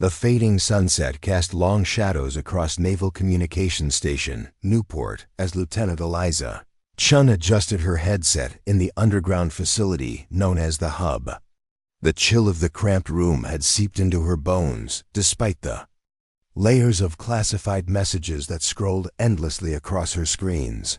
The fading sunset cast long shadows across Naval Communications Station Newport as Lieutenant Eliza Chen adjusted her headset in the underground facility known as the hub. The chill of the cramped room had seeped into her bones, despite the layers of classified messages that scrolled endlessly across her screens.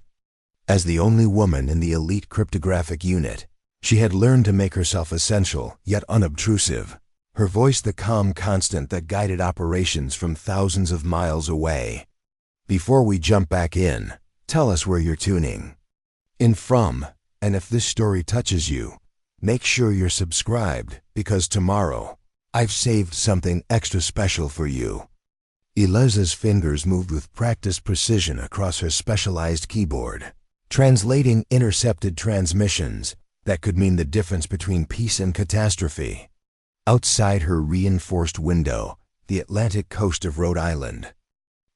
As the only woman in the elite cryptographic unit, she had learned to make herself essential yet unobtrusive, her voice the calm constant that guided operations from thousands of miles away. Before we jump back in, tell us where you're tuning in from, and if this story touches you, make sure you're subscribed, because tomorrow, I've saved something extra special for you. Eliza's fingers moved with practiced precision across her specialized keyboard, translating intercepted transmissions that could mean the difference between peace and catastrophe. Outside her reinforced window, the Atlantic coast of Rhode Island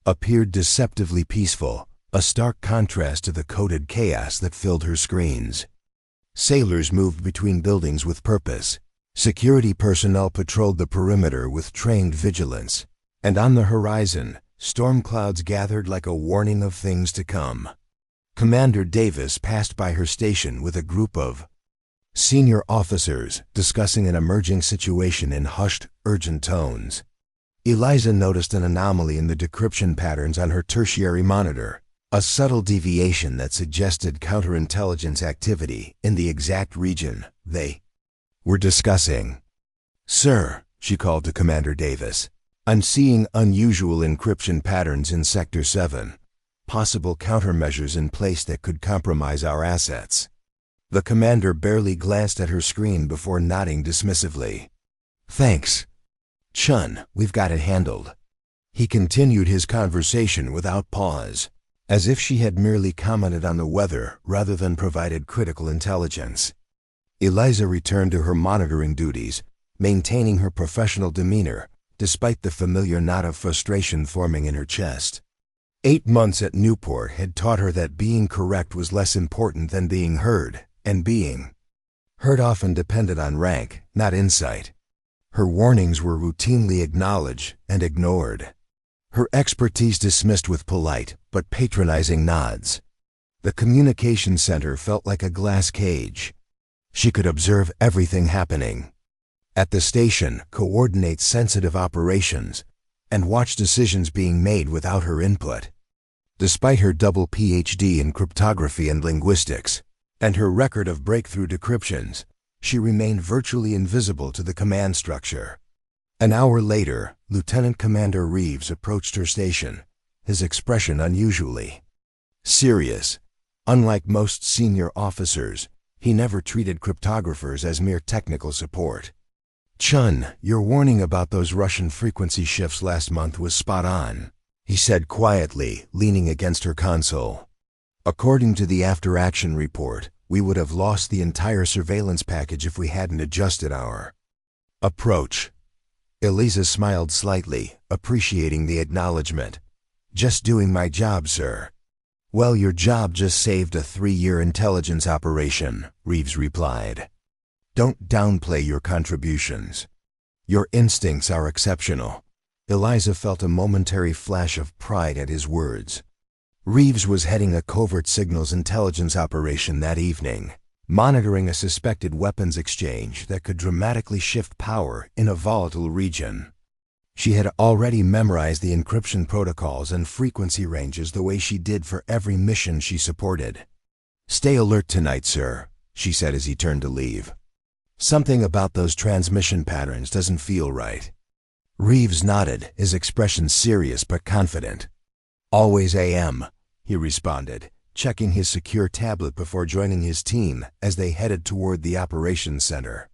appeared deceptively peaceful, a stark contrast to the coded chaos that filled her screens. Sailors moved between buildings with purpose. Security personnel patrolled the perimeter with trained vigilance. And on the horizon, storm clouds gathered like a warning of things to come. Commander Davis passed by her station with a group of senior officers discussing an emerging situation in hushed, urgent tones. Eliza noticed an anomaly in the decryption patterns on her tertiary monitor, a subtle deviation that suggested counterintelligence activity in the exact region they were discussing. "Sir," she called to Commander Davis, "I'm seeing unusual encryption patterns in Sector 7, possible countermeasures in place that could compromise our assets." The commander barely glanced at her screen before nodding dismissively. "Thanks, Chun, we've got it handled." He continued his conversation without pause, as if she had merely commented on the weather rather than provided critical intelligence. Eliza returned to her monitoring duties, maintaining her professional demeanor despite the familiar knot of frustration forming in her chest. 8 months at Newport had taught her that being correct was less important than being heard, and being heard often depended on rank, not insight. Her warnings were routinely acknowledged and ignored, her expertise dismissed with polite but patronizing nods. The communications center felt like a glass cage. She could observe everything happening at the station, coordinate sensitive operations, and watch decisions being made without her input. Despite her double PhD in cryptography and linguistics, and her record of breakthrough decryptions, she remained virtually invisible to the command structure. An hour later, Lieutenant Commander Reeves approached her station, his expression unusually serious. Unlike most senior officers, he never treated cryptographers as mere technical support. "Chun, your warning about those Russian frequency shifts last month was spot on," he said quietly, leaning against her console. "According to the after-action report, we would have lost the entire surveillance package if we hadn't adjusted our approach." Eliza smiled slightly, appreciating the acknowledgement. "Just doing my job, sir." "Well, your job just saved a 3-year intelligence operation," Reeves replied. "Don't downplay your contributions. Your instincts are exceptional." Eliza felt a momentary flash of pride at his words. Reeves was heading a covert signals intelligence operation that evening, monitoring a suspected weapons exchange that could dramatically shift power in a volatile region. She had already memorized the encryption protocols and frequency ranges the way she did for every mission she supported. "Stay alert tonight, sir," she said as he turned to leave. "Something about those transmission patterns doesn't feel right." Reeves nodded, his expression serious but confident. "Always AM," he responded, checking his secure tablet before joining his team as they headed toward the operations center.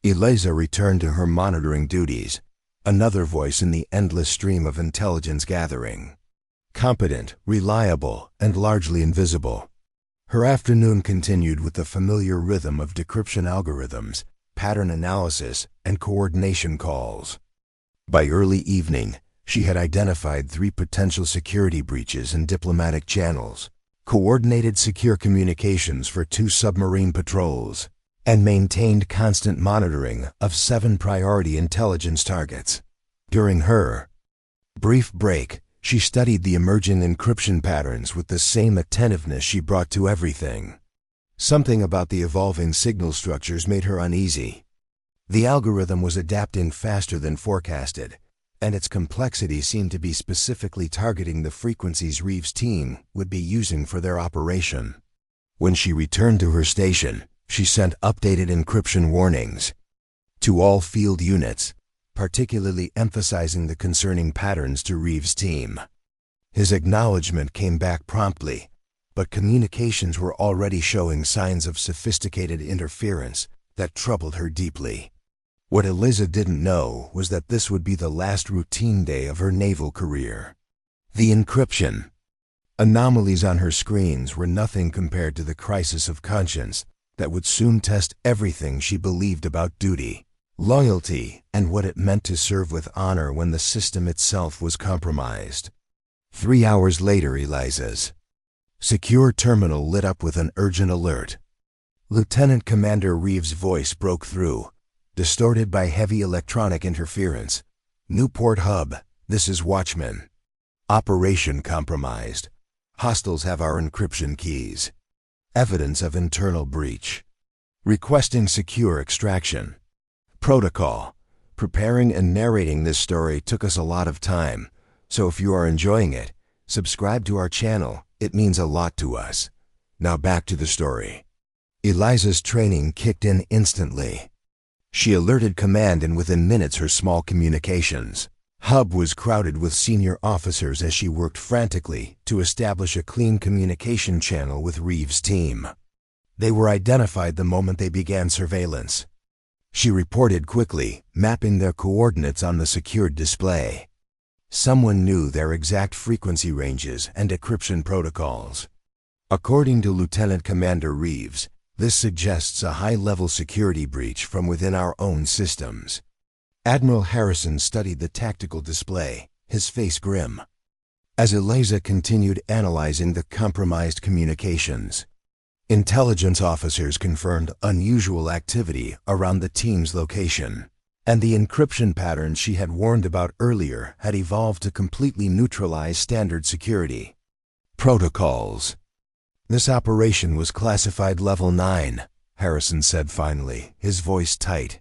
Eliza returned to her monitoring duties, another voice in the endless stream of intelligence gathering. Competent, reliable, and largely invisible. Her afternoon continued with the familiar rhythm of decryption algorithms, pattern analysis, and coordination calls. By early evening, she had identified 3 potential security breaches in diplomatic channels, coordinated secure communications for 2 submarine patrols, and maintained constant monitoring of 7 priority intelligence targets. During her brief break, she studied the emerging encryption patterns with the same attentiveness she brought to everything. Something about the evolving signal structures made her uneasy. The algorithm was adapting faster than forecasted, and its complexity seemed to be specifically targeting the frequencies Reeves' team would be using for their operation. When she returned to her station, she sent updated encryption warnings to all field units, particularly emphasizing the concerning patterns to Reeves' team. His acknowledgement came back promptly, but communications were already showing signs of sophisticated interference that troubled her deeply. What Eliza didn't know was that this would be the last routine day of her naval career. The encryption anomalies on her screens were nothing compared to the crisis of conscience that would soon test everything she believed about duty, loyalty, and what it meant to serve with honor when the system itself was compromised. 3 hours later, Eliza's secure terminal lit up with an urgent alert. Lieutenant Commander Reeves' voice broke through, distorted by heavy electronic interference. "Newport Hub, this is Watchman. Operation compromised. Hostiles have our encryption keys. Evidence of internal breach. Requesting secure extraction." Protocol. Preparing and narrating this story took us a lot of time, so if you are enjoying it, subscribe to our channel. It means a lot to us. Now back to the story. Eliza's training kicked in instantly. She alerted command, and within minutes her small communications hub was crowded with senior officers as she worked frantically to establish a clean communication channel with Reeves' team. They were identified the moment they began surveillance. She reported quickly, mapping their coordinates on the secured display. Someone knew their exact frequency ranges and decryption protocols. According to Lieutenant Commander Reeves, this suggests a high-level security breach from within our own systems. Admiral Harrison studied the tactical display, his face grim, as Eliza continued analyzing the compromised communications. Intelligence officers confirmed unusual activity around the team's location, and the encryption patterns she had warned about earlier had evolved to completely neutralize standard security protocols. "This operation was classified Level 9, Harrison said finally, his voice tight.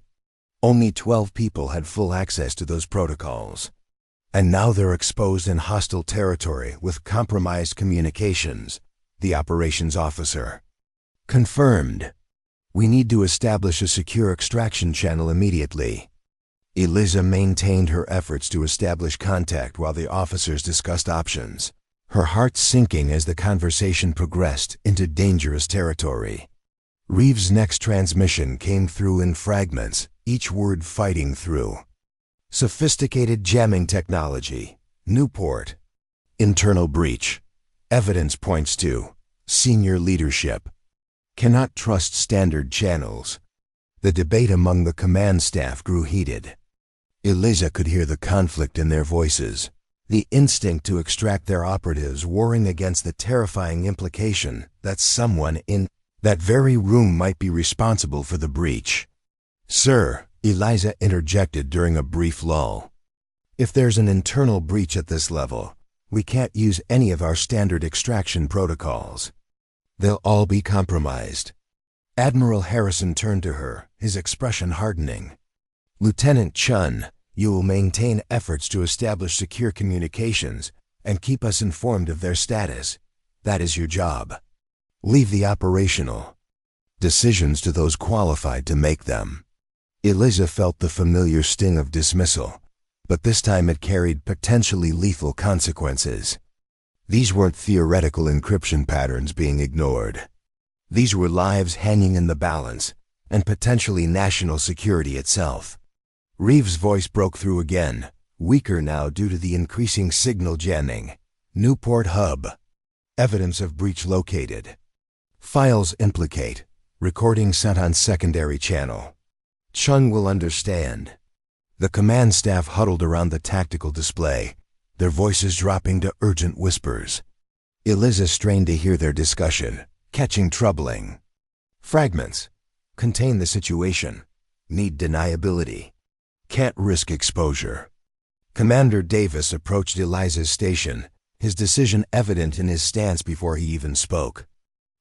Only 12 people had full access to those protocols. And now they're exposed in hostile territory with compromised communications, the operations officer confirmed. We need to establish a secure extraction channel immediately." Eliza maintained her efforts to establish contact while the officers discussed options, her heart sinking as the conversation progressed into dangerous territory. Reeves' next transmission came through in fragments, each word fighting through. "Sophisticated jamming technology. Newport. Internal breach. Evidence points to senior leadership. Cannot trust standard channels." The debate among the command staff grew heated. Eliza could hear the conflict in their voices, the instinct to extract their operatives warring against the terrifying implication that someone in that very room might be responsible for the breach. "Sir," Eliza interjected during a brief lull, "if there's an internal breach at this level, we can't use any of our standard extraction protocols. They'll all be compromised." Admiral Harrison turned to her, his expression hardening. "Lieutenant Chen, you will maintain efforts to establish secure communications and keep us informed of their status. That is your job. Leave the operational decisions to those qualified to make them." Eliza felt the familiar sting of dismissal, but this time it carried potentially lethal consequences. These weren't theoretical encryption patterns being ignored. These were lives hanging in the balance, and potentially national security itself. Reeves' voice broke through again, weaker now due to the increasing signal jamming. "Newport Hub. Evidence of breach located. Files implicate. Recording sent on secondary channel. Chung will understand." The command staff huddled around the tactical display, their voices dropping to urgent whispers. Eliza strained to hear their discussion, catching troubling fragments. "Contain the situation. Need deniability. Can't risk exposure." Commander Davis approached Eliza's station, his decision evident in his stance before he even spoke.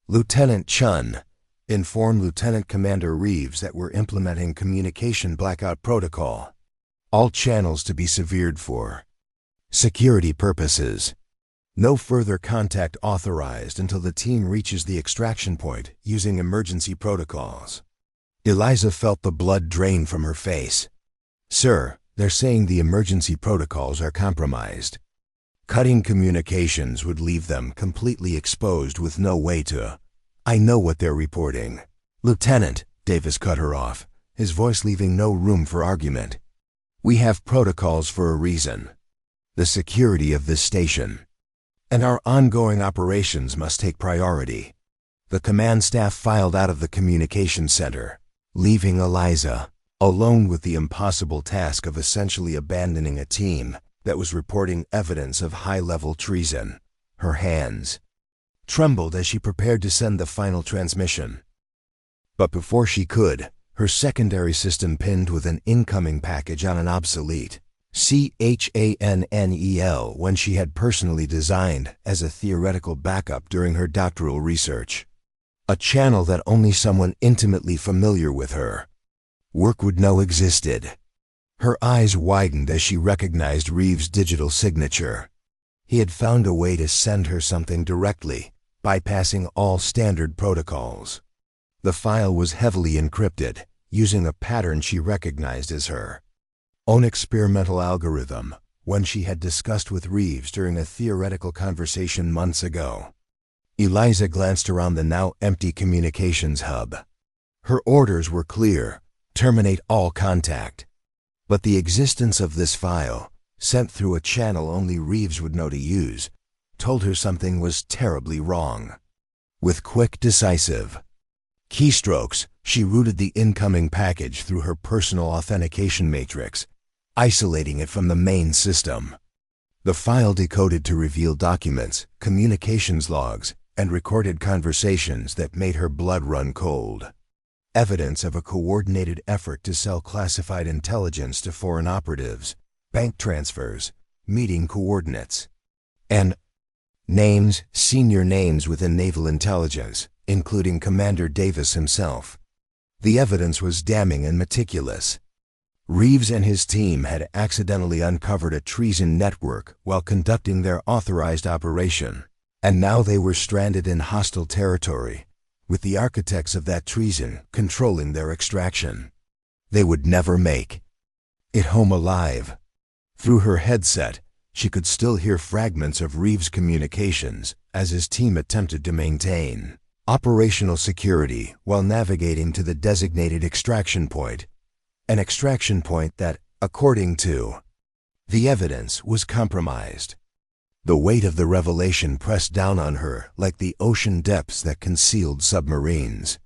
Lieutenant Chen informed Lieutenant Commander Reeves that we're implementing communication blackout protocol. All channels to be severed for security purposes. No further contact authorized until the team reaches the extraction point using emergency protocols. Eliza felt the blood drain from her face. Sir, they're saying the emergency protocols are compromised. Cutting communications would leave them completely exposed with no way to. I know what they're reporting. Lieutenant, Davis cut her off, his voice leaving no room for argument. We have protocols for a reason. The security of this station. And our ongoing operations must take priority. The command staff filed out of the communications center, leaving Eliza alone with the impossible task of essentially abandoning a team that was reporting evidence of high-level treason. Her hands trembled as she prepared to send the final transmission. But before she could, her secondary system pinned with an incoming package on an obsolete CHANNEL one she had personally designed as a theoretical backup during her doctoral research. A channel that only someone intimately familiar with her work would know existed. Her eyes widened as she recognized Reeves' digital signature. He had found a way to send her something directly, bypassing all standard protocols. The file was heavily encrypted, using a pattern she recognized as her own experimental algorithm, one she had discussed with Reeves during a theoretical conversation months ago. Eliza glanced around the now empty communications hub. Her orders were clear: terminate all contact. But the existence of this file, sent through a channel only Reeves would know to use, told her something was terribly wrong. With quick, decisive keystrokes, she routed the incoming package through her personal authentication matrix, isolating it from the main system. The file decoded to reveal documents, communications logs, and recorded conversations that made her blood run cold. Evidence of a coordinated effort to sell classified intelligence to foreign operatives, bank transfers, meeting coordinates, and names, senior names within naval intelligence, including Commander Davis himself. The evidence was damning and meticulous. Reeves and his team had accidentally uncovered a treason network while conducting their authorized operation, and now they were stranded in hostile territory, with the architects of that treason controlling their extraction. They would never make it home alive. Through her headset, she could still hear fragments of Reeves' communications as his team attempted to maintain operational security while navigating to the designated extraction point, an extraction point that, according to the evidence, was compromised. The weight of the revelation pressed down on her like the ocean depths that concealed submarines.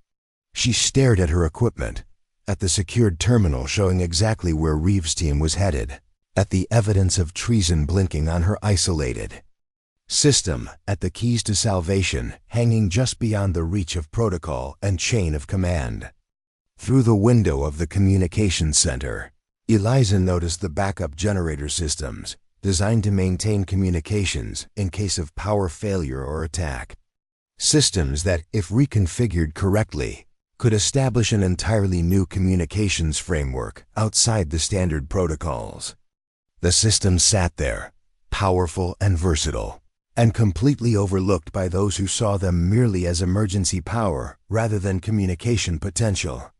She stared at her equipment, at the secured terminal showing exactly where Reeves' team was headed, at the evidence of treason blinking on her isolated system, at the keys to salvation hanging just beyond the reach of protocol and chain of command. Through the window of the communications center, Eliza noticed the backup generator systems, designed to maintain communications in case of power failure or attack. Systems that, if reconfigured correctly, could establish an entirely new communications framework outside the standard protocols. The systems sat there, powerful and versatile, and completely overlooked by those who saw them merely as emergency power rather than communication potential.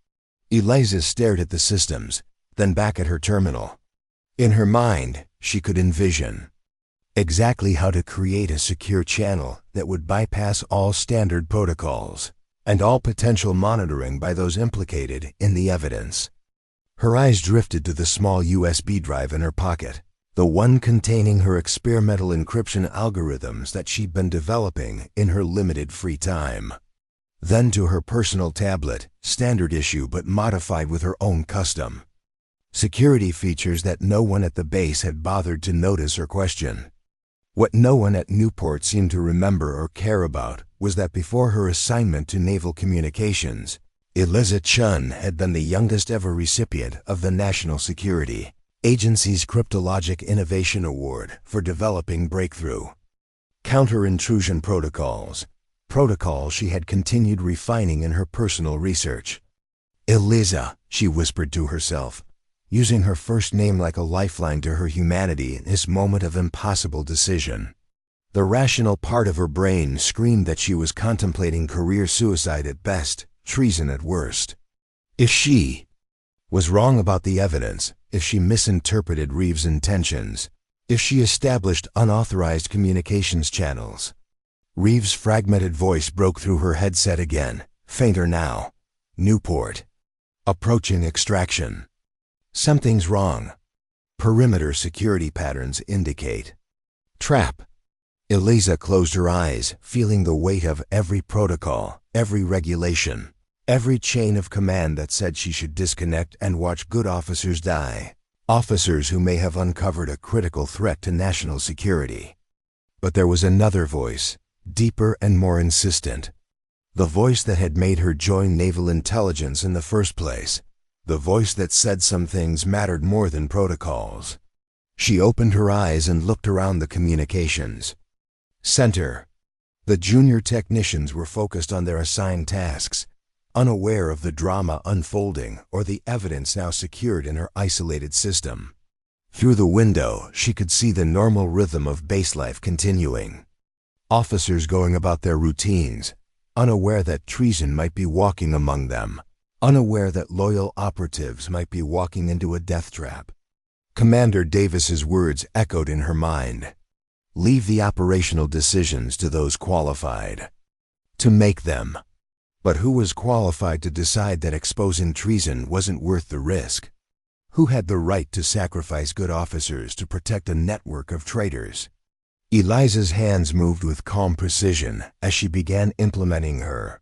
Eliza stared at the systems, then back at her terminal. In her mind, she could envision exactly how to create a secure channel that would bypass all standard protocols and all potential monitoring by those implicated in the evidence. Her eyes drifted to the small USB drive in her pocket, the one containing her experimental encryption algorithms that she'd been developing in her limited free time. Then to her personal tablet, standard issue but modified with her own custom security features that no one at the base had bothered to notice or question. What no one at Newport seemed to remember or care about was that before her assignment to Naval Communications, Eliza Chen had been the youngest ever recipient of the national security Agency's Cryptologic Innovation Award for developing breakthrough counter-intrusion protocols, protocols she had continued refining in her personal research. Eliza, she whispered to herself, using her first name like a lifeline to her humanity in this moment of impossible decision. The rational part of her brain screamed that she was contemplating career suicide at best, treason at worst. If she was wrong about the evidence, if she misinterpreted Reeves' intentions, if she established unauthorized communications channels. Reeves' fragmented voice broke through her headset again, fainter now. Newport. Approaching extraction. Something's wrong. Perimeter security patterns indicate trap. Eliza closed her eyes, feeling the weight of every protocol, every regulation, every chain of command that said she should disconnect and watch good officers die, officers who may have uncovered a critical threat to national security. But there was another voice, deeper and more insistent. The voice that had made her join naval intelligence in the first place. The voice that said some things mattered more than protocols. She opened her eyes and looked around the communications center. The junior technicians were focused on their assigned tasks, unaware of the drama unfolding or the evidence now secured in her isolated system. Through the window, she could see the normal rhythm of base life continuing. Officers going about their routines, unaware that treason might be walking among them, unaware that loyal operatives might be walking into a death trap. Commander Davis's words echoed in her mind. Leave the operational decisions to those qualified to make them. But who was qualified to decide that exposing treason wasn't worth the risk? Who had the right to sacrifice good officers to protect a network of traitors? Eliza's hands moved with calm precision as she began implementing her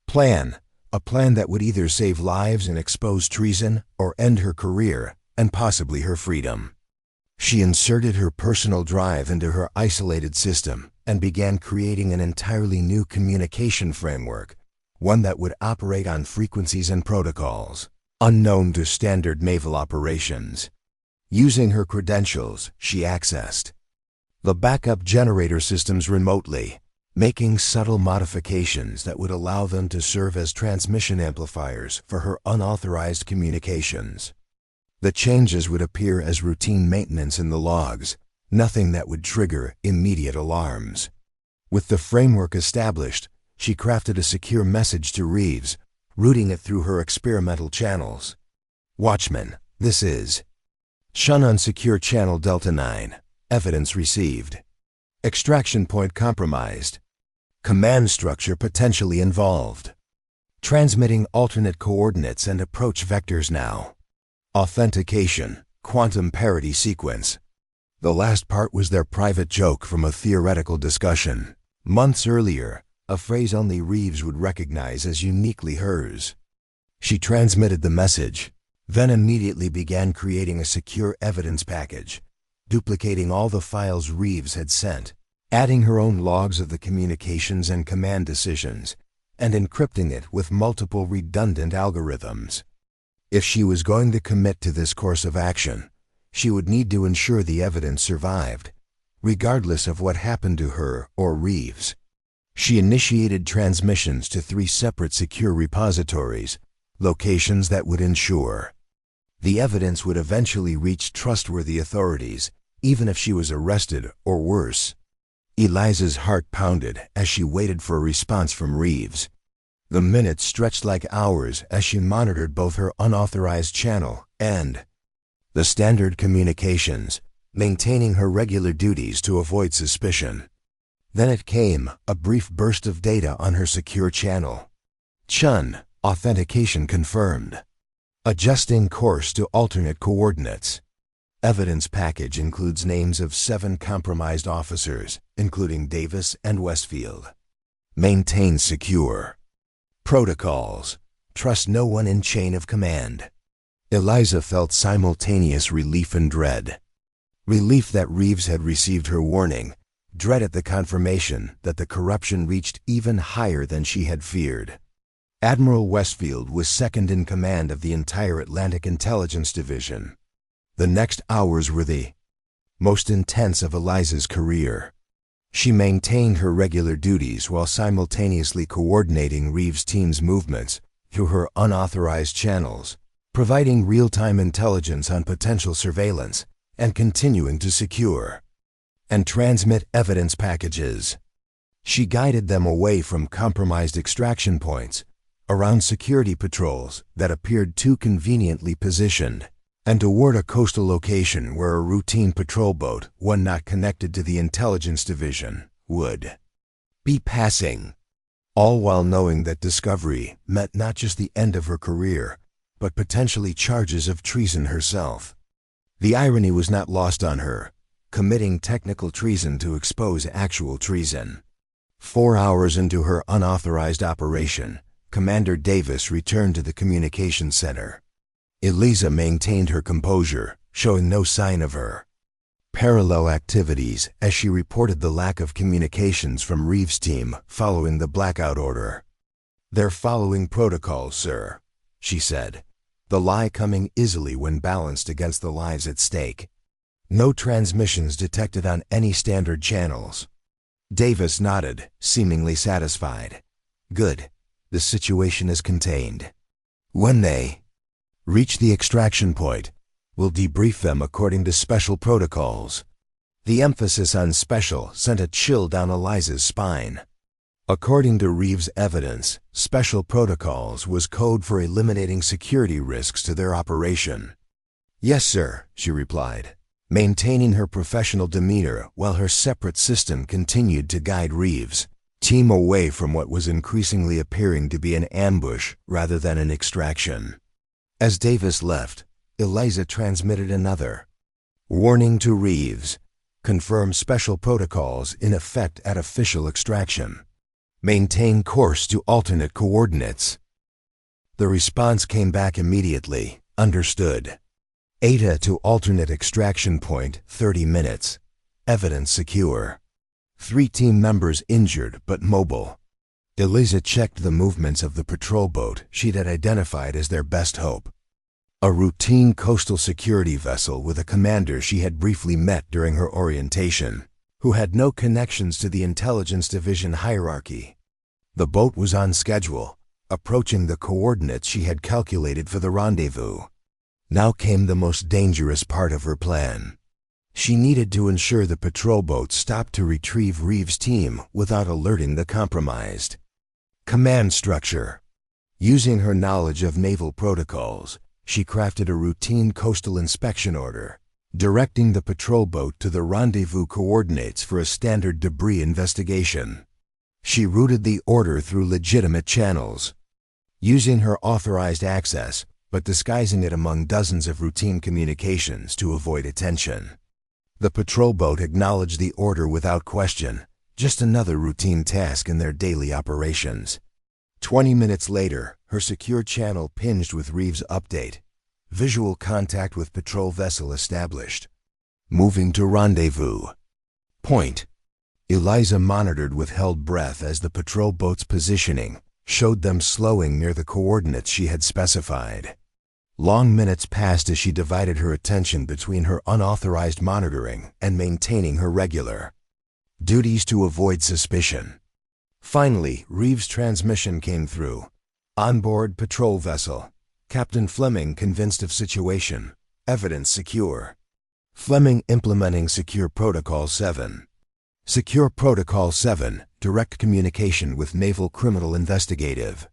plan, a plan that would either save lives and expose treason or end her career and possibly her freedom. She inserted her personal drive into her isolated system and began creating an entirely new communication framework, one that would operate on frequencies and protocols unknown to standard naval operations. Using her credentials, she accessed the backup generator systems remotely, making subtle modifications that would allow them to serve as transmission amplifiers for her unauthorized communications. The changes would appear as routine maintenance in the logs, nothing that would trigger immediate alarms. With the framework established, she crafted a secure message to Reeves, routing it through her experimental channels. Watchman, this is Chen on Secure Channel Delta 9. Evidence received. Extraction point compromised. Command structure potentially involved. Transmitting alternate coordinates and approach vectors now. Authentication, quantum parity sequence. The last part was their private joke from a theoretical discussion. Months earlier, a phrase only Reeves would recognize as uniquely hers. She transmitted the message, then immediately began creating a secure evidence package, duplicating all the files Reeves had sent, adding her own logs of the communications and command decisions, and encrypting it with multiple redundant algorithms. If she was going to commit to this course of action, she would need to ensure the evidence survived, regardless of what happened to her or Reeves. She initiated transmissions to 3 separate secure repositories, locations that would ensure the evidence would eventually reach trustworthy authorities, even if she was arrested or worse. Eliza's heart pounded as she waited for a response from Reeves. The minutes stretched like hours as she monitored both her unauthorized channel and the standard communications, maintaining her regular duties to avoid suspicion. Then it came, a brief burst of data on her secure channel. Chen, authentication confirmed. Adjusting course to alternate coordinates. Evidence package includes names of 7 compromised officers, including Davis and Westfield. Maintain secure. Protocols. Trust no one in chain of command. Eliza felt simultaneous relief and dread. Relief that Reeves had received her warning, dread at the confirmation that the corruption reached even higher than she had feared. Admiral Westfield was second in command of the entire Atlantic Intelligence Division. The next hours were the most intense of Eliza's career. She maintained her regular duties while simultaneously coordinating Reeves' team's movements through her unauthorized channels, providing real-time intelligence on potential surveillance, and continuing to secure and transmit evidence packages. She guided them away from compromised extraction points, around security patrols that appeared too conveniently positioned, and toward a coastal location where a routine patrol boat, one not connected to the intelligence division, would be passing. All while knowing that discovery meant not just the end of her career, but potentially charges of treason herself. The irony was not lost on her, committing technical treason to expose actual treason. 4 hours into her unauthorized operation, Commander Davis returned to the communications center. Eliza maintained her composure, showing no sign of her parallel activities as she reported the lack of communications from Reeves' team following the blackout order. "They're following protocols, sir," she said, the lie coming easily when balanced against the lives at stake. "No transmissions detected on any standard channels." Davis nodded, seemingly satisfied. "Good. The situation is contained. When they reach the extraction point, we'll debrief them according to special protocols." The emphasis on special sent a chill down Eliza's spine. According to Reeves' evidence, special protocols was code for eliminating security risks to their operation. "Yes, sir," she replied, maintaining her professional demeanor while her separate system continued to guide Reeves' team away from what was increasingly appearing to be an ambush rather than an extraction. As Davis left, Eliza transmitted another warning to Reeves: confirm special protocols in effect at official extraction. Maintain course to alternate coordinates. The response came back immediately. Understood. Eta to alternate extraction point, 30 minutes. Evidence secure. 3 team members injured but mobile. Eliza checked the movements of the patrol boat she'd had identified as their best hope. A routine coastal security vessel with a commander she had briefly met during her orientation, who had no connections to the intelligence division hierarchy. The boat was on schedule, approaching the coordinates she had calculated for the rendezvous. Now came the most dangerous part of her plan. She needed to ensure the patrol boat stopped to retrieve Reeves' team without alerting the compromised command structure. Using her knowledge of naval protocols, she crafted a routine coastal inspection order, directing the patrol boat to the rendezvous coordinates for a standard debris investigation. She routed the order through legitimate channels, using her authorized access, but disguising it among dozens of routine communications to avoid attention. The patrol boat acknowledged the order without question, just another routine task in their daily operations. 20 minutes later, her secure channel pinged with Reeves' update. Visual contact with patrol vessel established. Moving to rendezvous point. Eliza monitored with held breath as the patrol boat's positioning showed them slowing near the coordinates she had specified. Long minutes passed as she divided her attention between her unauthorized monitoring and maintaining her regular duties to avoid suspicion. Finally, Reeves' transmission came through. Onboard patrol vessel. Captain Fleming convinced of situation. Evidence secure. Fleming implementing Secure Protocol 7. Secure Protocol 7, direct communication with Naval Criminal Investigative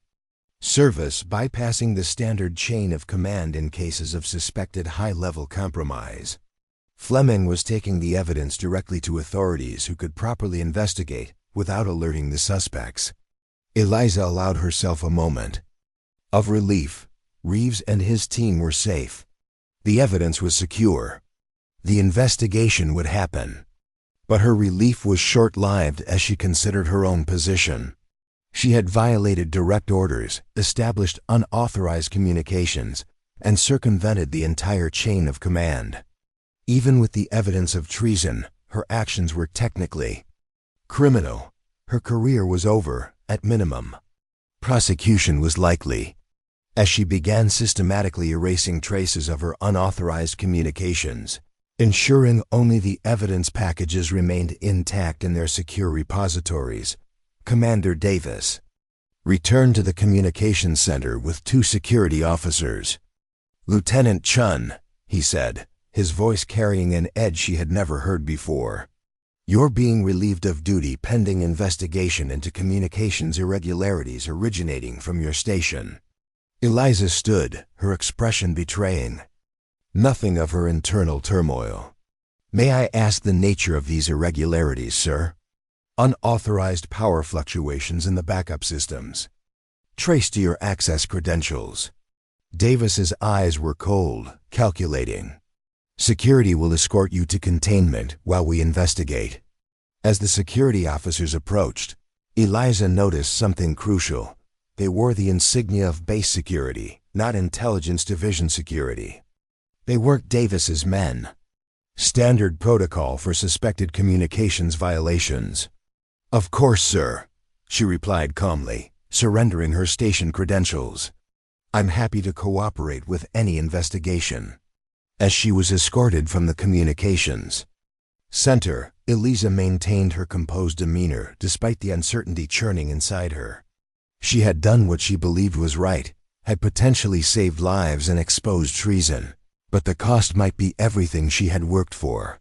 Service bypassing the standard chain of command in cases of suspected high-level compromise. Fleming was taking the evidence directly to authorities who could properly investigate without alerting the suspects. Eliza allowed herself a moment of relief. Reeves and his team were safe. The evidence was secure. The investigation would happen. But her relief was short-lived as she considered her own position. She had violated direct orders, established unauthorized communications, and circumvented the entire chain of command. Even with the evidence of treason, her actions were technically criminal. Her career was over, at minimum. Prosecution was likely. as she began systematically erasing traces of her unauthorized communications, ensuring only the evidence packages remained intact in their secure repositories. Commander Davis returned to the communications center with 2 security officers. "Lieutenant Chen," he said, his voice carrying an edge she had never heard before. "You're being relieved of duty pending investigation into communications irregularities originating from your station." Eliza stood, her expression betraying nothing of her internal turmoil. "May I ask the nature of these irregularities, sir?" "Unauthorized power fluctuations in the backup systems, traced to your access credentials." Davis's eyes were cold, calculating. "Security will escort you to containment while we investigate." As the security officers approached, Eliza noticed something crucial. They wore the insignia of base security, not intelligence division security. They weren't Davis's men. Standard protocol for suspected communications violations. "Of course, sir," she replied calmly, surrendering her station credentials. "I'm happy to cooperate with any investigation." As she was escorted from the communications center, Eliza maintained her composed demeanor despite the uncertainty churning inside her. She had done what she believed was right, had potentially saved lives and exposed treason, but the cost might be everything she had worked for.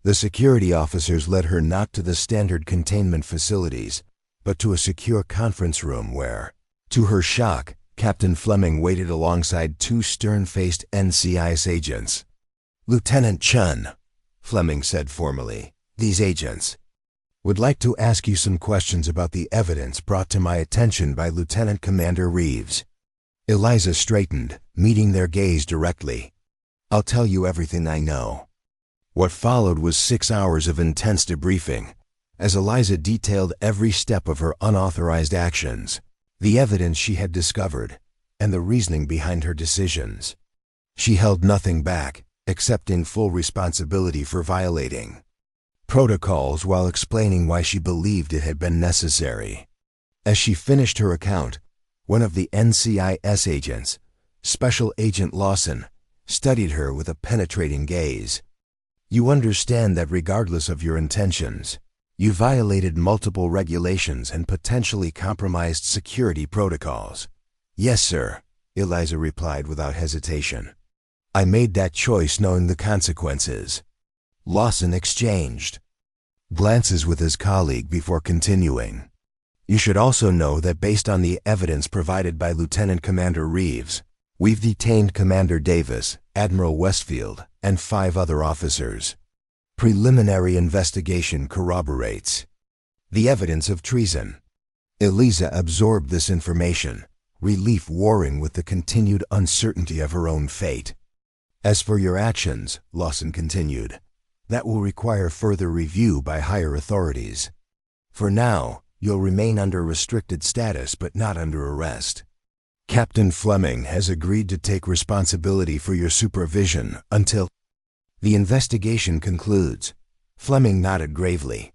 The security officers led her not to the standard containment facilities, but to a secure conference room where, to her shock, Captain Fleming waited alongside 2 stern-faced NCIS agents. "Lieutenant Chen," Fleming said formally, "these agents would like to ask you some questions about the evidence brought to my attention by Lieutenant Commander Reeves." Eliza straightened, meeting their gaze directly. "I'll tell you everything I know." What followed was 6 hours of intense debriefing, as Eliza detailed every step of her unauthorized actions, the evidence she had discovered, and the reasoning behind her decisions. She held nothing back, accepting full responsibility for violating protocols while explaining why she believed it had been necessary. As she finished her account, one of the NCIS agents, Special Agent Lawson, studied her with a penetrating gaze. "You understand that regardless of your intentions, you violated multiple regulations and potentially compromised security protocols." "Yes, sir," Eliza replied without hesitation. "I made that choice knowing the consequences." Lawson exchanged glances with his colleague before continuing. "You should also know that based on the evidence provided by Lieutenant Commander Reeves, we've detained Commander Davis, Admiral Westfield, and 5 other officers. Preliminary investigation corroborates the evidence of treason." Eliza absorbed this information, relief warring with the continued uncertainty of her own fate. "As for your actions," Lawson continued, "that will require further review by higher authorities. For now, you'll remain under restricted status but not under arrest. Captain Fleming has agreed to take responsibility for your supervision until the investigation concludes." Fleming nodded gravely.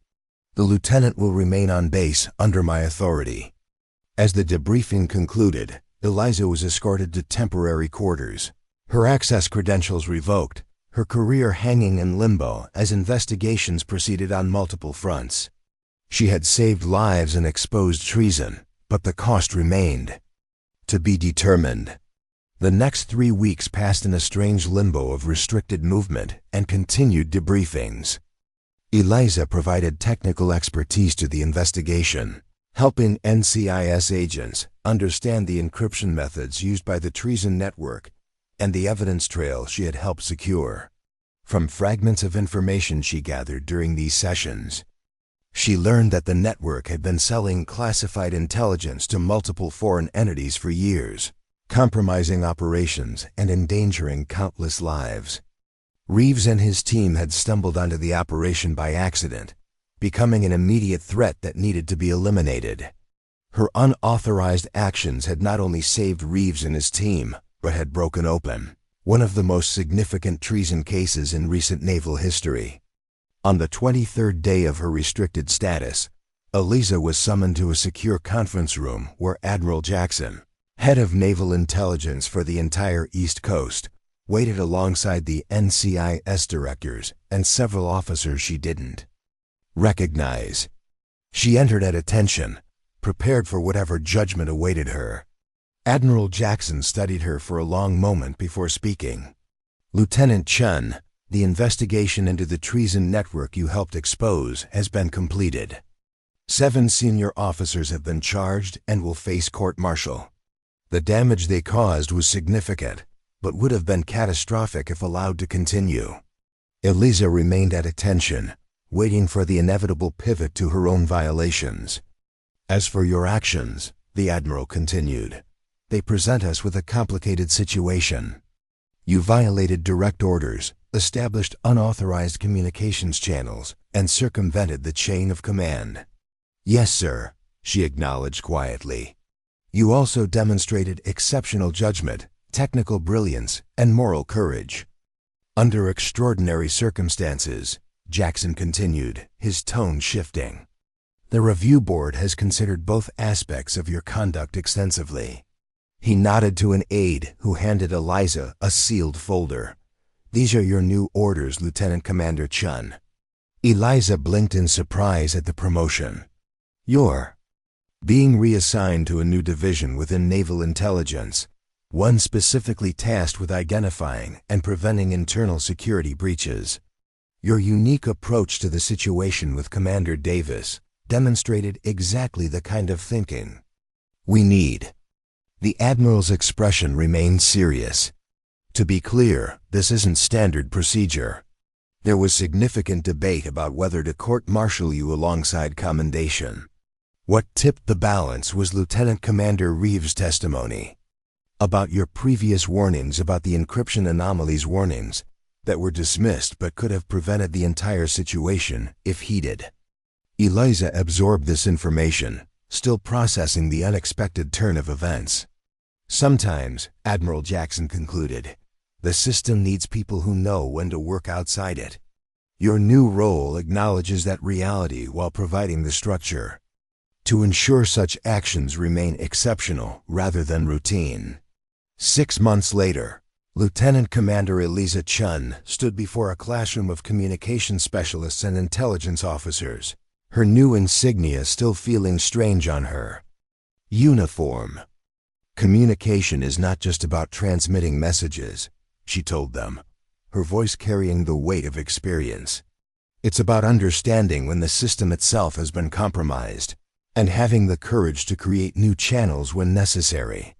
"The lieutenant will remain on base under my authority." As the debriefing concluded, Eliza was escorted to temporary quarters, her access credentials revoked, her career hanging in limbo as investigations proceeded on multiple fronts. She had saved lives and exposed treason, but the cost remained to be determined. The next 3 weeks passed in a strange limbo of restricted movement and continued debriefings. Eliza provided technical expertise to the investigation, helping NCIS agents understand the encryption methods used by the treason network and the evidence trail she had helped secure. From fragments of information she gathered during these sessions, she learned that the network had been selling classified intelligence to multiple foreign entities for years, compromising operations and endangering countless lives. Reeves and his team had stumbled onto the operation by accident, becoming an immediate threat that needed to be eliminated. Her unauthorized actions had not only saved Reeves and his team, but had broken open one of the most significant treason cases in recent naval history. On the 23rd day of her restricted status, Eliza was summoned to a secure conference room where Admiral Jackson, head of naval intelligence for the entire East Coast, waited alongside the NCIS directors and several officers she didn't recognize. She entered at attention, prepared for whatever judgment awaited her. Admiral Jackson studied her for a long moment before speaking. "Lieutenant Chen, the investigation into the treason network you helped expose has been completed. 7 senior officers have been charged and will face court-martial. The damage they caused was significant, but would have been catastrophic if allowed to continue." Eliza remained at attention, waiting for the inevitable pivot to her own violations. "As for your actions," the Admiral continued, "they present us with a complicated situation. You violated direct orders, established unauthorized communications channels, and circumvented the chain of command." "Yes, sir," she acknowledged quietly. "You also demonstrated exceptional judgment, technical brilliance, and moral courage." "Under extraordinary circumstances," Jackson continued, his tone shifting, "the review board has considered both aspects of your conduct extensively." He nodded to an aide who handed Eliza a sealed folder. "These are your new orders, Lieutenant Commander Chen." Eliza blinked in surprise at the promotion. "You're being reassigned to a new division within Naval Intelligence, one specifically tasked with identifying and preventing internal security breaches. Your unique approach to the situation with Commander Davis demonstrated exactly the kind of thinking we need." The Admiral's expression remained serious. "To be clear, this isn't standard procedure. There was significant debate about whether to court-martial you alongside commendation. What tipped the balance was Lieutenant Commander Reeves' testimony about your previous warnings about the encryption anomalies, warnings that were dismissed but could have prevented the entire situation if heeded." Eliza absorbed this information, still processing the unexpected turn of events. "Sometimes," Admiral Jackson concluded, "the system needs people who know when to work outside it. Your new role acknowledges that reality while providing the structure to ensure such actions remain exceptional rather than routine." 6 months later, Lieutenant Commander Eliza Chen stood before a classroom of communication specialists and intelligence officers, her new insignia still feeling strange on her uniform. "Communication is not just about transmitting messages," she told them, her voice carrying the weight of experience. "It's about understanding when the system itself has been compromised, and having the courage to create new channels when necessary."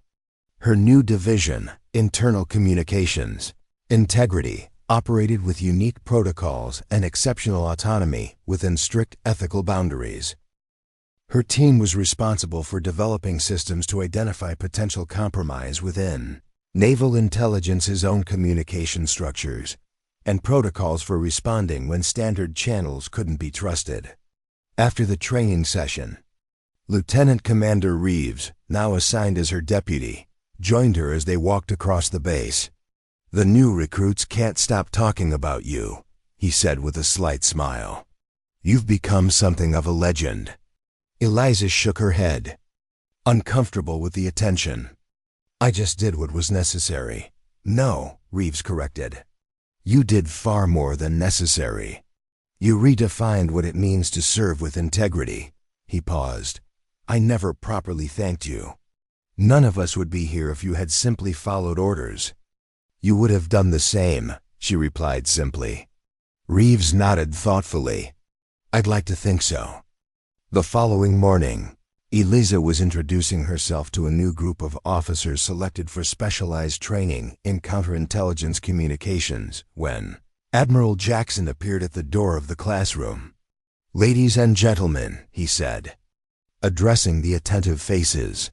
Her new division, Internal Communications, Integrity, operated with unique protocols and exceptional autonomy within strict ethical boundaries. Her team was responsible for developing systems to identify potential compromise within Naval Intelligence's own communication structures, and protocols for responding when standard channels couldn't be trusted. After the training session, Lieutenant Commander Reeves, now assigned as her deputy, joined her as they walked across the base. "The new recruits can't stop talking about you," he said with a slight smile. "You've become something of a legend." Eliza shook her head, uncomfortable with the attention. "I just did what was necessary." "No," Reeves corrected. "You did far more than necessary. You redefined what it means to serve with integrity." He paused. "I never properly thanked you. None of us would be here if you had simply followed orders." "You would have done the same," she replied simply. Reeves nodded thoughtfully. "I'd like to think so." The following morning, Eliza was introducing herself to a new group of officers selected for specialized training in counterintelligence communications when Admiral Jackson appeared at the door of the classroom. "Ladies and gentlemen," he said, addressing the attentive faces,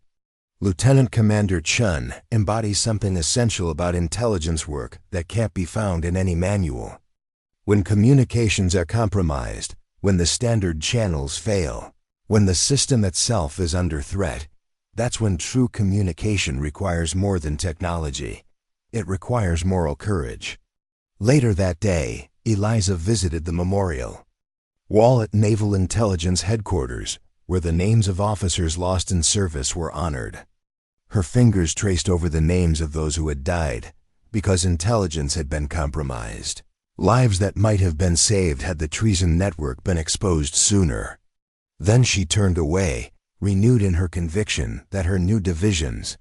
"Lieutenant Commander Chen embodies something essential about intelligence work that can't be found in any manual. When communications are compromised, when the standard channels fail, when the system itself is under threat, that's when true communication requires more than technology. It requires moral courage." Later that day, Eliza visited the memorial wall at Naval Intelligence Headquarters, where the names of officers lost in service were honored. Her fingers traced over the names of those who had died, because intelligence had been compromised. Lives that might have been saved had the treason network been exposed sooner. Then she turned away, renewed in her conviction that her new division's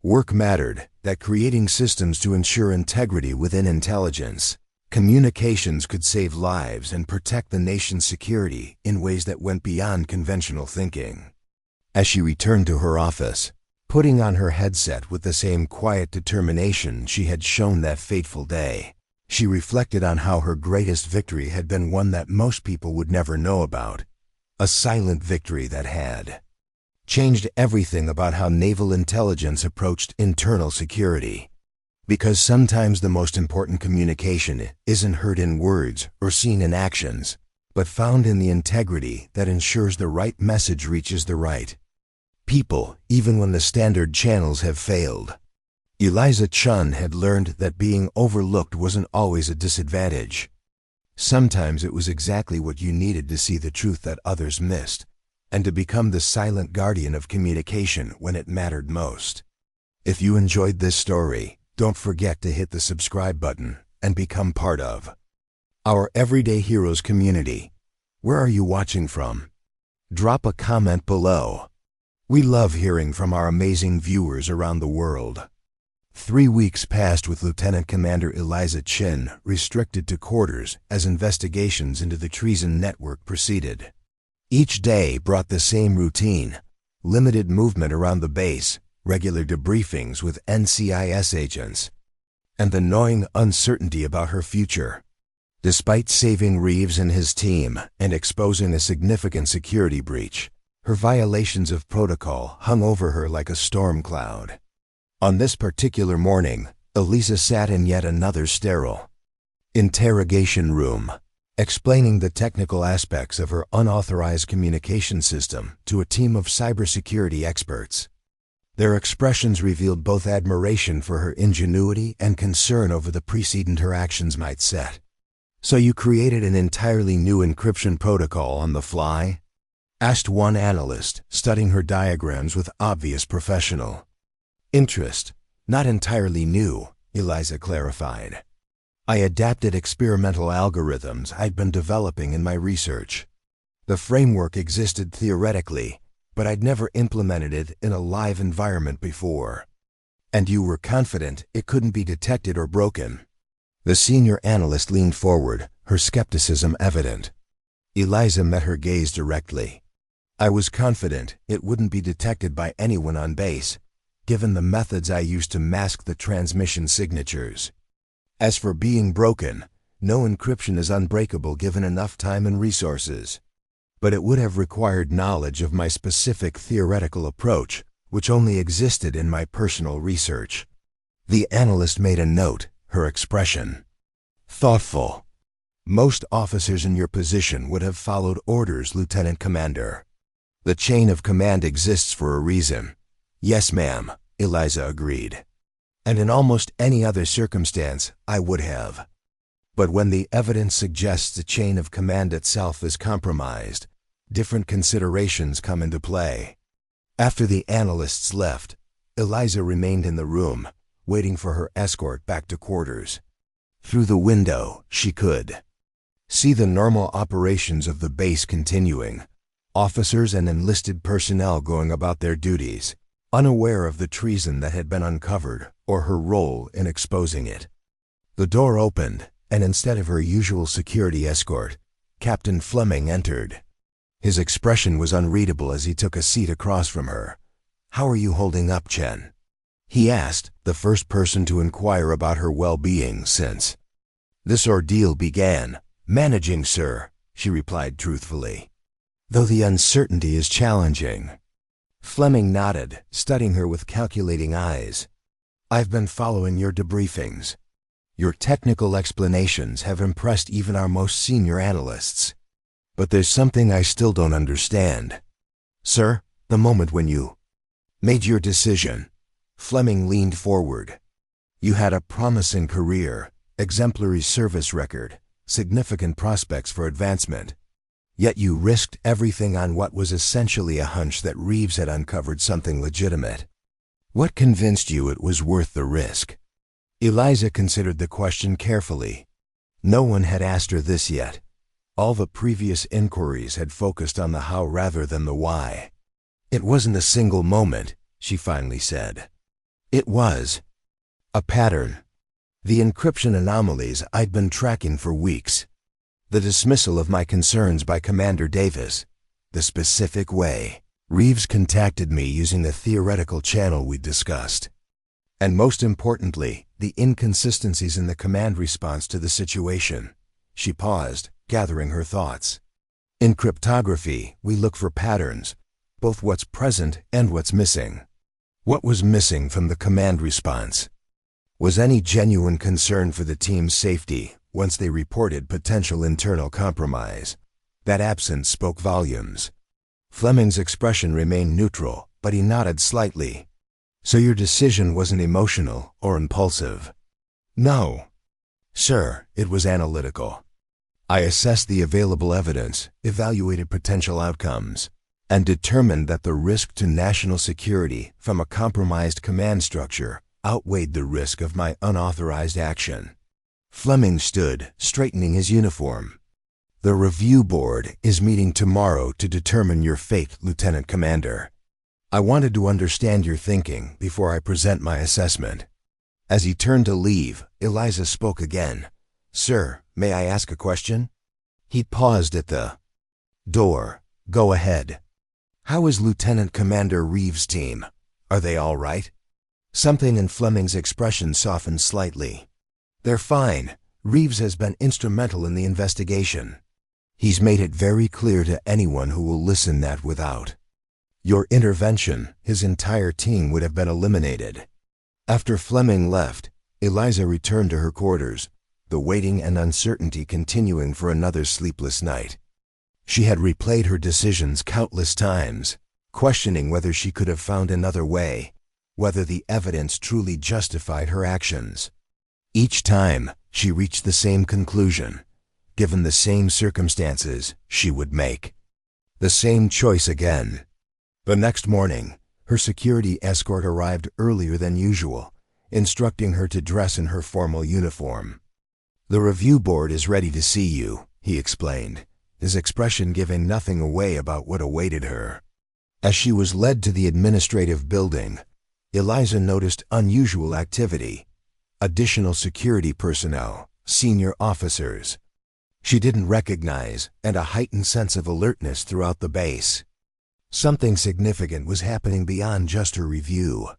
work mattered, that creating systems to ensure integrity within intelligence, communications could save lives and protect the nation's security in ways that went beyond conventional thinking. As she returned to her office, putting on her headset with the same quiet determination she had shown that fateful day, she reflected on how her greatest victory had been one that most people would never know about, a silent victory that had changed everything about how naval intelligence approached internal security. Because sometimes the most important communication isn't heard in words or seen in actions, but found in the integrity that ensures the right message reaches the right people, even when the standard channels have failed. Eliza Chen had learned that being overlooked wasn't always a disadvantage. Sometimes it was exactly what you needed to see the truth that others missed, and to become the silent guardian of communication when it mattered most. If you enjoyed this story, don't forget to hit the subscribe button and become part of our Everyday Heroes community. Where are you watching from? Drop a comment below. We love hearing from our amazing viewers around the world. 3 weeks passed with Lieutenant Commander Eliza Chen restricted to quarters as investigations into the treason network proceeded. Each day brought the same routine: limited movement around the base, regular debriefings with NCIS agents, and the gnawing uncertainty about her future. Despite saving Reeves and his team and exposing a significant security breach, her violations of protocol hung over her like a storm cloud. On this particular morning, Eliza sat in yet another sterile interrogation room, explaining the technical aspects of her unauthorized communication system to a team of cybersecurity experts. Their expressions revealed both admiration for her ingenuity and concern over the precedent her actions might set. "So you created an entirely new encryption protocol on the fly?" asked one analyst, studying her diagrams with obvious professional interest. "Not entirely new," Eliza clarified. "I adapted experimental algorithms I'd been developing in my research. The framework existed theoretically, but I'd never implemented it in a live environment before." "And you were confident it couldn't be detected or broken?" The senior analyst leaned forward, her skepticism evident. Eliza met her gaze directly. "I was confident it wouldn't be detected by anyone on base, given the methods I used to mask the transmission signatures. As for being broken, no encryption is unbreakable given enough time and resources. But it would have required knowledge of my specific theoretical approach, which only existed in my personal research." The analyst made a note, her expression thoughtful. "Most officers in your position would have followed orders, Lieutenant Commander. The chain of command exists for a reason." "Yes, ma'am," Eliza agreed. "And in almost any other circumstance, I would have. But when the evidence suggests the chain of command itself is compromised, different considerations come into play." After the analysts left, Eliza remained in the room, waiting for her escort back to quarters. Through the window, she could see the normal operations of the base continuing, officers and enlisted personnel going about their duties, unaware of the treason that had been uncovered or her role in exposing it. The door opened, and instead of her usual security escort, Captain Fleming entered. His expression was unreadable as he took a seat across from her. "How are you holding up, Chen?" he asked, the first person to inquire about her well-being since this ordeal began. "Managing, sir," she replied truthfully, "though the uncertainty is challenging." Fleming nodded, studying her with calculating eyes. "I've been following your debriefings. Your technical explanations have impressed even our most senior analysts. But there's something I still don't understand." "Sir, the moment when you made your decision." Fleming leaned forward. "You had a promising career, exemplary service record, significant prospects for advancement. Yet you risked everything on what was essentially a hunch that Reeves had uncovered something legitimate. What convinced you it was worth the risk? Eliza considered the question carefully. No one had asked her this yet. All the previous inquiries had focused on the how rather than the why. It wasn't a single moment, she finally said. It was a pattern. The encryption anomalies I'd been tracking for weeks. The dismissal of my concerns by Commander Davis. The specific way Reeves contacted me using the theoretical channel we discussed. And most importantly, the inconsistencies in the command response to the situation. She paused, gathering her thoughts. In cryptography, we look for patterns, both what's present and what's missing. What was missing from the command response? Was any genuine concern for the team's safety once they reported potential internal compromise? That absence spoke volumes. Fleming's expression remained neutral, but he nodded slightly. So your decision wasn't emotional or impulsive? No. Sir, it was analytical. I assessed the available evidence, evaluated potential outcomes, and determined that the risk to national security from a compromised command structure outweighed the risk of my unauthorized action. Fleming stood, straightening his uniform. The review board is meeting tomorrow to determine your fate, Lieutenant Commander. I wanted to understand your thinking before I present my assessment. As he turned to leave, Eliza spoke again. Sir, may I ask a question? He paused at the door. Go ahead. How is Lieutenant Commander Reeves' team? Are they all right? Something in Fleming's expression softened slightly. They're fine. Reeves has been instrumental in the investigation. He's made it very clear to anyone who will listen that without your intervention, his entire team would have been eliminated. After Fleming left, Eliza returned to her quarters, the waiting and uncertainty continuing for another sleepless night. She had replayed her decisions countless times, questioning whether she could have found another way, whether the evidence truly justified her actions. Each time, she reached the same conclusion. Given the same circumstances, she would make the same choice again. The next morning, her security escort arrived earlier than usual, instructing her to dress in her formal uniform. The review board is ready to see you, he explained, his expression giving nothing away about what awaited her. As she was led to the administrative building, Eliza noticed unusual activity. Additional security personnel, senior officers she didn't recognize, and a heightened sense of alertness throughout the base. Something significant was happening beyond just her review.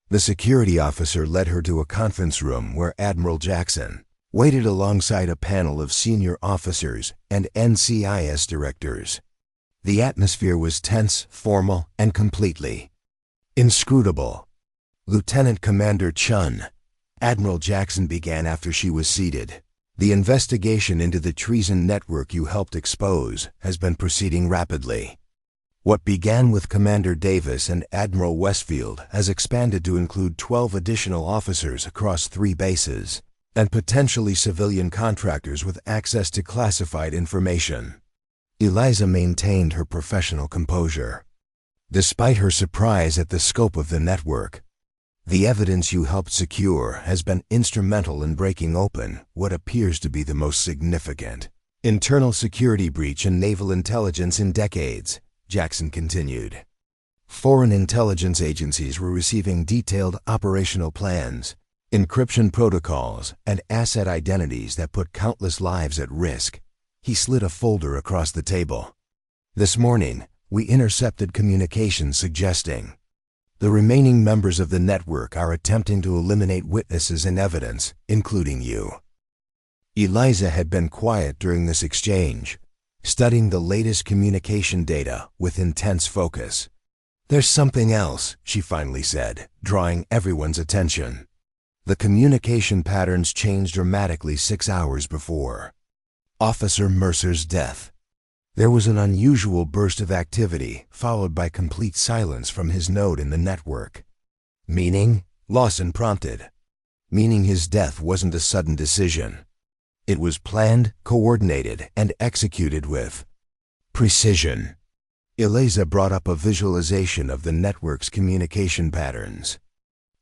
The security officer led her to a conference room where Admiral Jackson waited alongside a panel of senior officers and NCIS directors. The atmosphere was tense, formal, and completely inscrutable. Lieutenant Commander Chen, Admiral Jackson began after she was seated. The investigation into the treason network you helped expose has been proceeding rapidly. What began with Commander Davis and Admiral Westfield has expanded to include 12 additional officers across 3 bases, and potentially civilian contractors with access to classified information. Eliza maintained her professional composure. Despite her surprise at the scope of the network, the evidence you helped secure has been instrumental in breaking open what appears to be the most significant internal security breach in naval intelligence in decades, Jackson continued. Foreign intelligence agencies were receiving detailed operational plans, encryption protocols, and asset identities that put countless lives at risk. He slid a folder across the table. This morning, we intercepted communications suggesting the remaining members of the network are attempting to eliminate witnesses and evidence, including you. Eliza had been quiet during this exchange, studying the latest communication data with intense focus. There's something else, she finally said, drawing everyone's attention. The communication patterns changed dramatically 6 hours before Officer Mercer's death. There was an unusual burst of activity, followed by complete silence from his node in the network. Meaning? Lawson prompted. Meaning his death wasn't a sudden decision. It was planned, coordinated, and executed with precision. Eliza brought up a visualization of the network's communication patterns.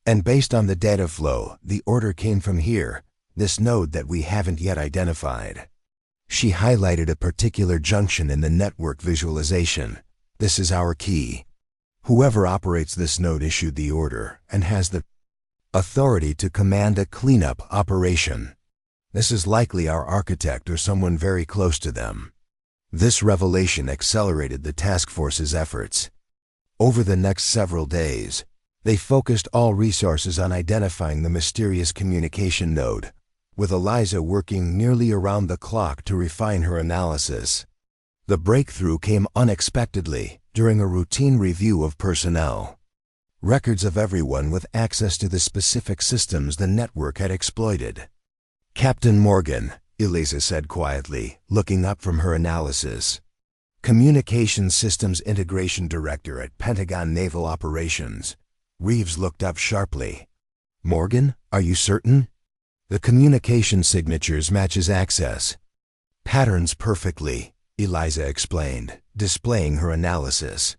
And based on the data flow, the order came from here, this node that we haven't yet identified. She highlighted a particular junction in the network visualization. This is our key. Whoever operates this node issued the order and has the authority to command a cleanup operation. This is likely our architect or someone very close to them. This revelation accelerated the task force's efforts. Over the next several days, they focused all resources on identifying the mysterious communication node, with Eliza working nearly around the clock to refine her analysis. The breakthrough came unexpectedly during a routine review of personnel. Records of everyone with access to the specific systems the network had exploited. "Captain Morgan," Eliza said quietly, looking up from her analysis. "Communications Systems Integration Director at Pentagon Naval Operations." Reeves looked up sharply. "Morgan, are you certain?" "The communication signatures matches access patterns perfectly," Eliza explained, displaying her analysis.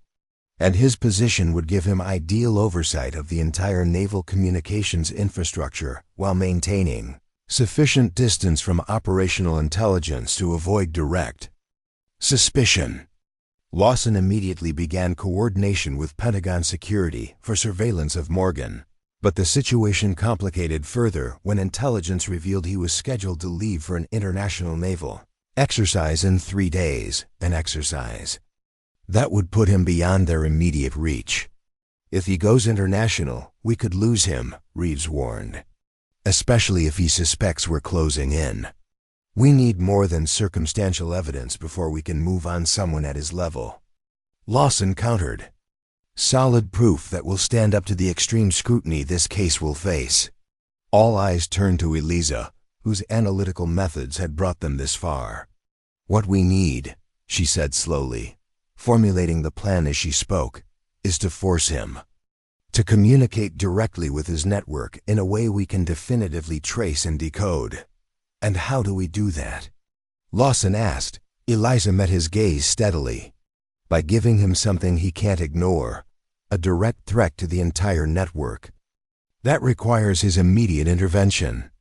"And his position would give him ideal oversight of the entire naval communications infrastructure while maintaining sufficient distance from operational intelligence to avoid direct suspicion." Lawson immediately began coordination with Pentagon security for surveillance of Morgan. But the situation complicated further when intelligence revealed he was scheduled to leave for an international naval exercise in 3 days, an exercise that would put him beyond their immediate reach. "If he goes international, we could lose him," Reeves warned, "especially if he suspects we're closing in. We need more than circumstantial evidence before we can move on someone at his level." Lawson countered, "Solid proof that will stand up to the extreme scrutiny this case will face." All eyes turned to Eliza, whose analytical methods had brought them this far. "What we need," she said slowly, formulating the plan as she spoke, "is to force him to communicate directly with his network in a way we can definitively trace and decode." "And how do we do that?" Lawson asked. Eliza met his gaze steadily. "By giving him something he can't ignore, a direct threat to the entire network. That requires his immediate intervention."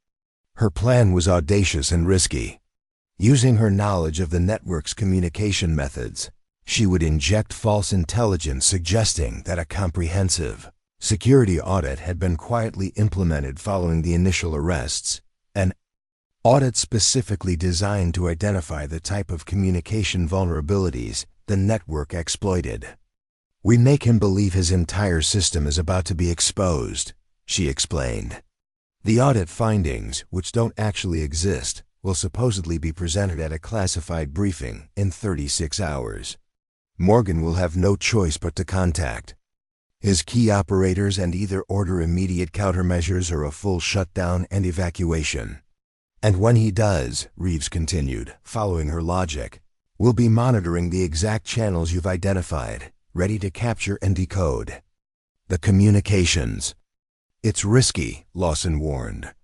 Her plan was audacious and risky. Using her knowledge of the network's communication methods, she would inject false intelligence suggesting that a comprehensive security audit had been quietly implemented following the initial arrests, an audit specifically designed to identify the type of communication vulnerabilities the network exploited. "We make him believe his entire system is about to be exposed," she explained. "The audit findings, which don't actually exist, will supposedly be presented at a classified briefing in 36 hours. Morgan will have no choice but to contact his key operators and either order immediate countermeasures or a full shutdown and evacuation. And when he does," Reeves continued, following her logic, "we'll be monitoring the exact channels you've identified, ready to capture and decode the communications." "It's risky," Lawson warned.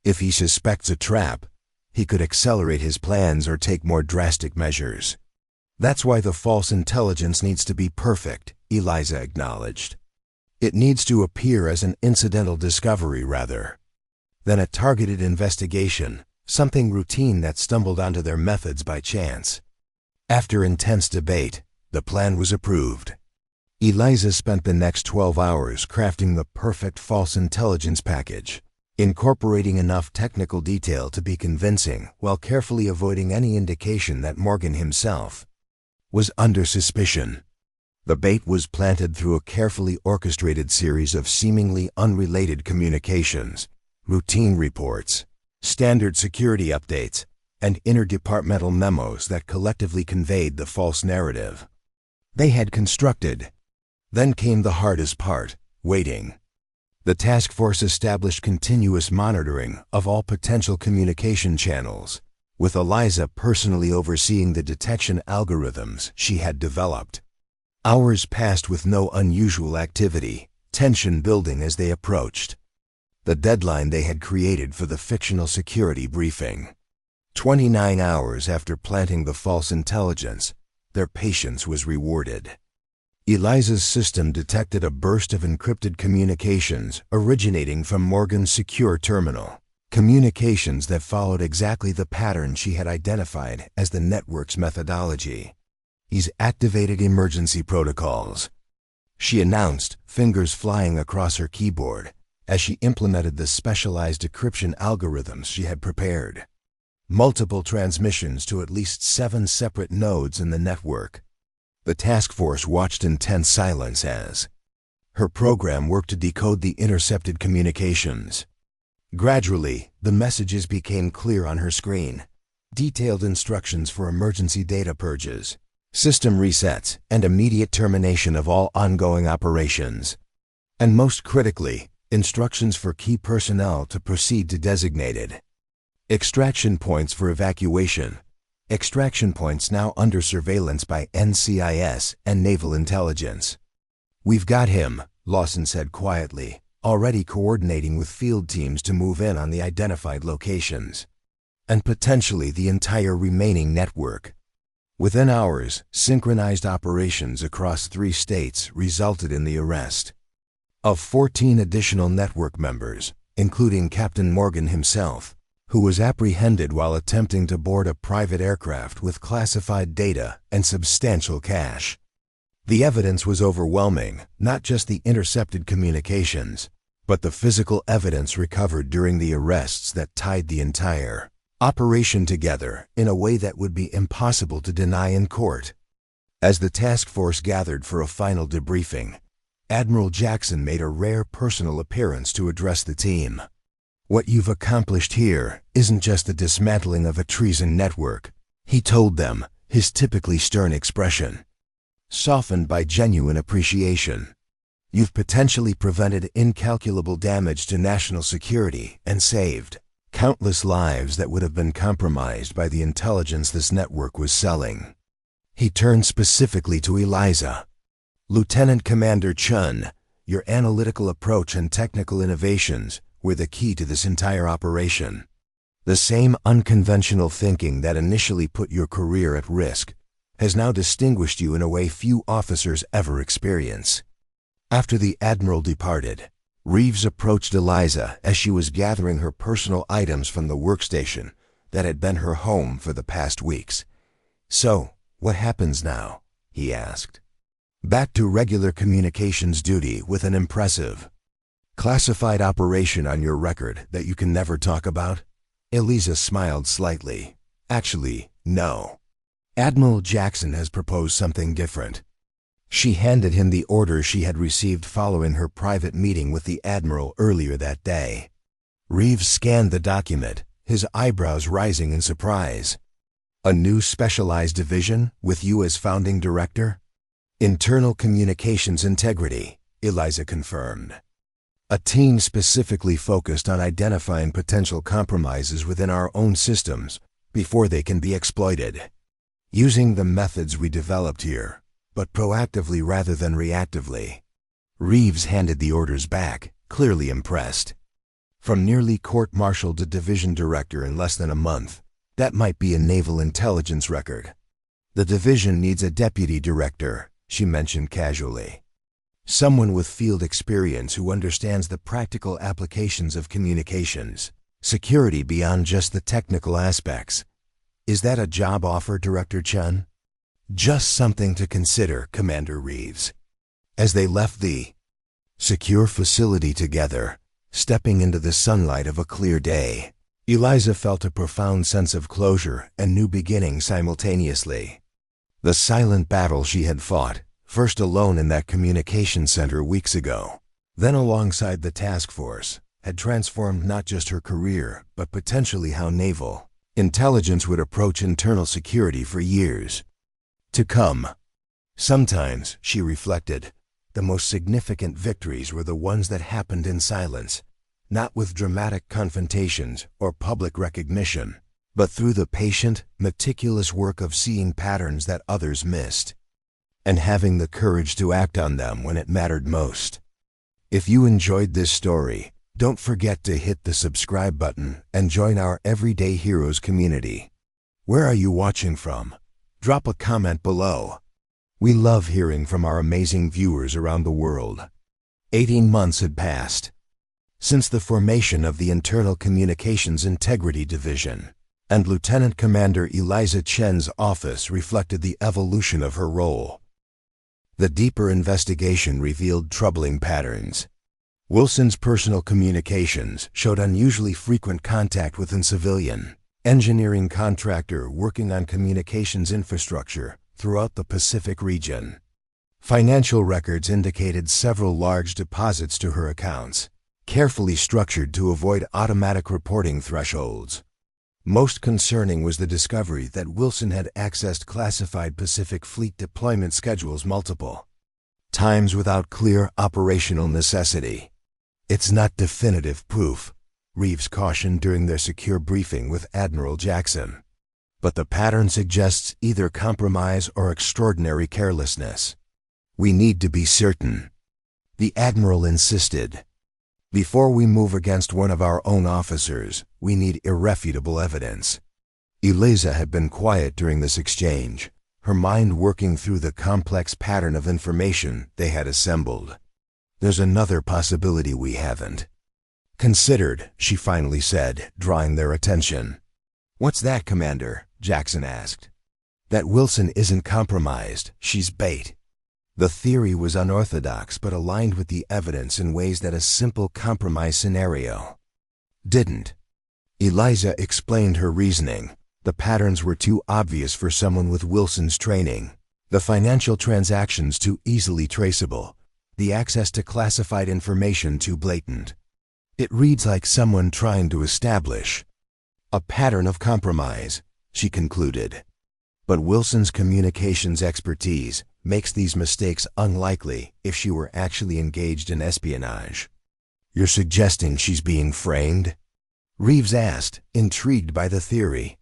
"If he suspects a trap, he could accelerate his plans or take more drastic measures." "That's why the false intelligence needs to be perfect," Eliza acknowledged. "It needs to appear as an incidental discovery rather than a targeted investigation, something routine that stumbled onto their methods by chance." After intense debate, the plan was approved. Eliza spent the next 12 hours crafting the perfect false intelligence package, incorporating enough technical detail to be convincing while carefully avoiding any indication that Morgan himself was under suspicion. The bait was planted through a carefully orchestrated series of seemingly unrelated communications, routine reports, standard security updates, and interdepartmental memos that collectively conveyed the false narrative they had constructed. Then came the hardest part, waiting. The task force established continuous monitoring of all potential communication channels, with Eliza personally overseeing the detection algorithms she had developed. Hours passed with no unusual activity, tension building as they approached the deadline they had created for the fictional security briefing. 29 hours after planting the false intelligence, their patience was rewarded. Eliza's system detected a burst of encrypted communications originating from Morgan's secure terminal. Communications that followed exactly the pattern she had identified as the network's methodology. "He's activated emergency protocols," she announced, fingers flying across her keyboard as she implemented the specialized decryption algorithms she had prepared. Multiple transmissions to at least 7 separate nodes in the network. The task force watched in tense silence as her program worked to decode the intercepted communications. Gradually, the messages became clear on her screen. Detailed instructions for emergency data purges, system resets, and immediate termination of all ongoing operations. And most critically, instructions for key personnel to proceed to designated extraction points for evacuation. Extraction points now under surveillance by NCIS and Naval Intelligence. "We've got him," Lawson said quietly, already coordinating with field teams to move in on the identified locations. And potentially the entire remaining network. Within hours, synchronized operations across 3 states resulted in the arrest of 14 additional network members, including Captain Morgan himself, who was apprehended while attempting to board a private aircraft with classified data and substantial cash. The evidence was overwhelming, not just the intercepted communications, but the physical evidence recovered during the arrests that tied the entire operation together in a way that would be impossible to deny in court. As the task force gathered for a final debriefing, Admiral Jackson made a rare personal appearance to address the team. "What you've accomplished here isn't just the dismantling of a treason network," he told them, his typically stern expression softened by genuine appreciation. "You've potentially prevented incalculable damage to national security and saved countless lives that would have been compromised by the intelligence this network was selling." He turned specifically to Eliza. "Lieutenant Commander Chen, your analytical approach and technical innovations were the key to this entire operation. The same unconventional thinking that initially put your career at risk has now distinguished you in a way few officers ever experience." After the Admiral departed, Reeves approached Eliza as she was gathering her personal items from the workstation that had been her home for the past weeks. "So, what happens now?" he asked. "Back to regular communications duty with an impressive classified operation on your record that you can never talk about?" Eliza smiled slightly. "Actually, no. Admiral Jackson has proposed something different." She handed him the order she had received following her private meeting with the Admiral earlier that day. Reeves scanned the document, his eyebrows rising in surprise. "A new specialized division with you as founding director?" "Internal communications integrity," Eliza confirmed. "A team specifically focused on identifying potential compromises within our own systems before they can be exploited. Using the methods we developed here, but proactively rather than reactively." Reeves handed the orders back, clearly impressed. "From nearly court-martialed to division director in less than a month, that might be a naval intelligence record." "The division needs a deputy director," she mentioned casually. "Someone with field experience who understands the practical applications of communications, security beyond just the technical aspects. Is that a job offer, Director Chen?" "Just something to consider, Commander Reeves." As they left the secure facility together, stepping into the sunlight of a clear day, Eliza felt a profound sense of closure and new beginning simultaneously. The silent battle she had fought, first alone in that communication center weeks ago, then alongside the task force, had transformed not just her career, but potentially how naval intelligence would approach internal security for years to come. Sometimes, she reflected, the most significant victories were the ones that happened in silence, not with dramatic confrontations or public recognition, but through the patient, meticulous work of seeing patterns that others missed, and having the courage to act on them when it mattered most. If you enjoyed this story, don't forget to hit the subscribe button and join our Everyday Heroes community. Where are you watching from? Drop a comment below. We love hearing from our amazing viewers around the world. 18 months had passed since the formation of the Internal Communications Integrity Division, and Lieutenant Commander Eliza Chen's office reflected the evolution of her role. The deeper investigation revealed troubling patterns. Wilson's personal communications showed unusually frequent contact with a civilian engineering contractor working on communications infrastructure throughout the Pacific region. Financial records indicated several large deposits to her accounts, carefully structured to avoid automatic reporting thresholds. Most concerning was the discovery that Wilson had accessed classified Pacific Fleet deployment schedules multiple times without clear operational necessity. "It's not definitive proof," Reeves cautioned during their secure briefing with Admiral Jackson. "But the pattern suggests either compromise or extraordinary carelessness. We need to be certain." The Admiral insisted. "Before we move against one of our own officers, we need irrefutable evidence." Eliza had been quiet during this exchange, her mind working through the complex pattern of information they had assembled. "There's another possibility we haven't considered," she finally said, drawing their attention. "What's that, Commander?" Jackson asked. "That Wilson isn't compromised, she's bait." The theory was unorthodox but aligned with the evidence in ways that a simple compromise scenario didn't. Eliza explained her reasoning. The patterns were too obvious for someone with Wilson's training, the financial transactions too easily traceable, the access to classified information too blatant. "It reads like someone trying to establish a pattern of compromise," she concluded. "But Wilson's communications expertise makes these mistakes unlikely if she were actually engaged in espionage." "You're suggesting she's being framed?" Reeves asked, intrigued by the theory.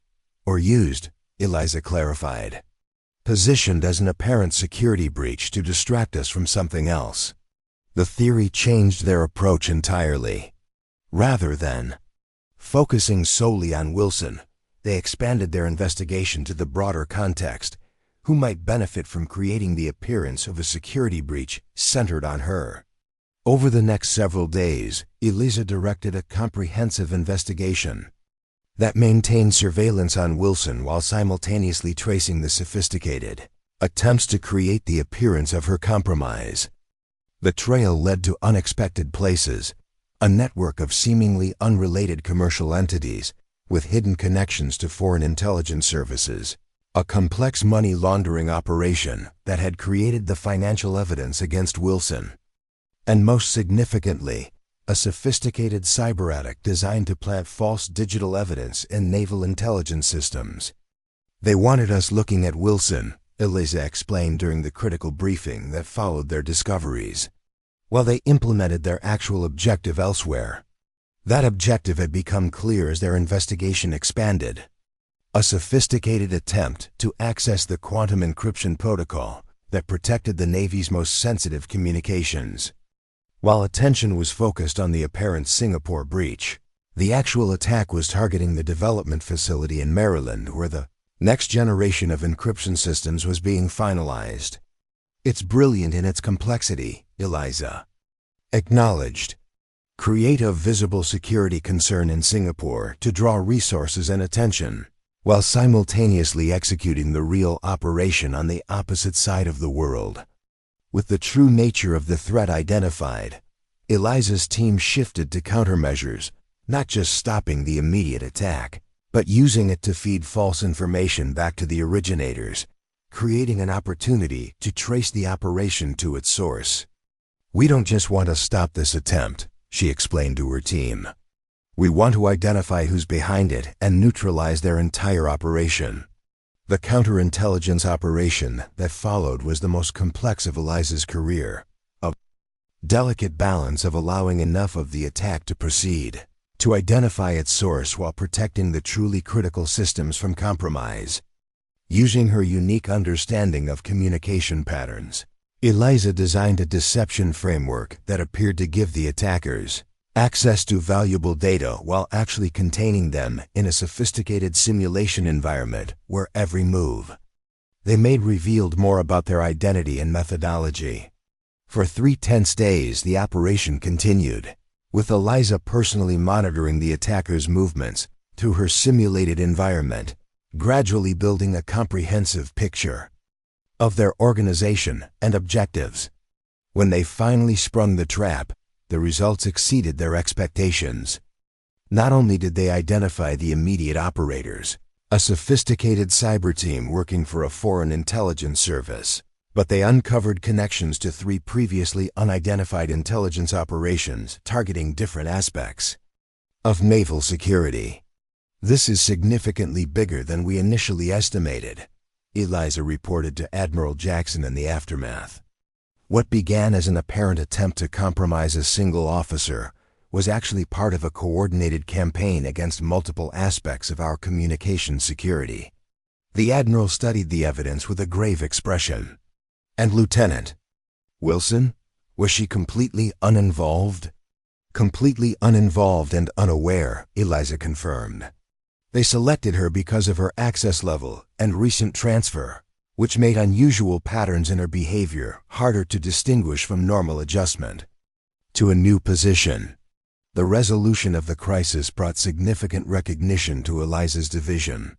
"Or used," Eliza clarified. "Positioned as an apparent security breach to distract us from something else." The theory changed their approach entirely. Rather than focusing solely on Wilson, they expanded their investigation to the broader context. Who might benefit from creating the appearance of a security breach centered on her? Over the next several days, Eliza directed a comprehensive investigation that maintained surveillance on Wilson while simultaneously tracing the sophisticated attempts to create the appearance of her compromise. The trail led to unexpected places, a network of seemingly unrelated commercial entities with hidden connections to foreign intelligence services, a complex money laundering operation that had created the financial evidence against Wilson, and most significantly, a sophisticated cyber attack designed to plant false digital evidence in naval intelligence systems. "They wanted us looking at Wilson," Eliza explained during the critical briefing that followed their discoveries, while they implemented their actual objective elsewhere. That objective had become clear as their investigation expanded. A sophisticated attempt to access the quantum encryption protocol that protected the Navy's most sensitive communications. While attention was focused on the apparent Singapore breach, the actual attack was targeting the development facility in Maryland where the next generation of encryption systems was being finalized. "It's brilliant in its complexity," Eliza acknowledged. "Create a visible security concern in Singapore to draw resources and attention, while simultaneously executing the real operation on the opposite side of the world." With the true nature of the threat identified, Eliza's team shifted to countermeasures, not just stopping the immediate attack, but using it to feed false information back to the originators, creating an opportunity to trace the operation to its source. "We don't just want to stop this attempt," she explained to her team. "We want to identify who's behind it and neutralize their entire operation." The counterintelligence operation that followed was the most complex of Eliza's career, a delicate balance of allowing enough of the attack to proceed, to identify its source while protecting the truly critical systems from compromise. Using her unique understanding of communication patterns, Eliza designed a deception framework that appeared to give the attackers access to valuable data while actually containing them in a sophisticated simulation environment where every move they made revealed more about their identity and methodology. For 3 tense days, the operation continued, with Eliza personally monitoring the attackers' movements through her simulated environment, gradually building a comprehensive picture of their organization and objectives. When they finally sprung the trap, the results exceeded their expectations. Not only did they identify the immediate operators, a sophisticated cyber team working for a foreign intelligence service, but they uncovered connections to 3 previously unidentified intelligence operations targeting different aspects of naval security. "This is significantly bigger than we initially estimated," Eliza reported to Admiral Jackson in the aftermath. "What began as an apparent attempt to compromise a single officer was actually part of a coordinated campaign against multiple aspects of our communication security." The Admiral studied the evidence with a grave expression. "And Lieutenant Wilson? Was she completely uninvolved?" "Completely uninvolved and unaware," Eliza confirmed. "They selected her because of her access level and recent transfer, which made unusual patterns in her behavior harder to distinguish from normal adjustment to a new position." The resolution of the crisis brought significant recognition to Eliza's division.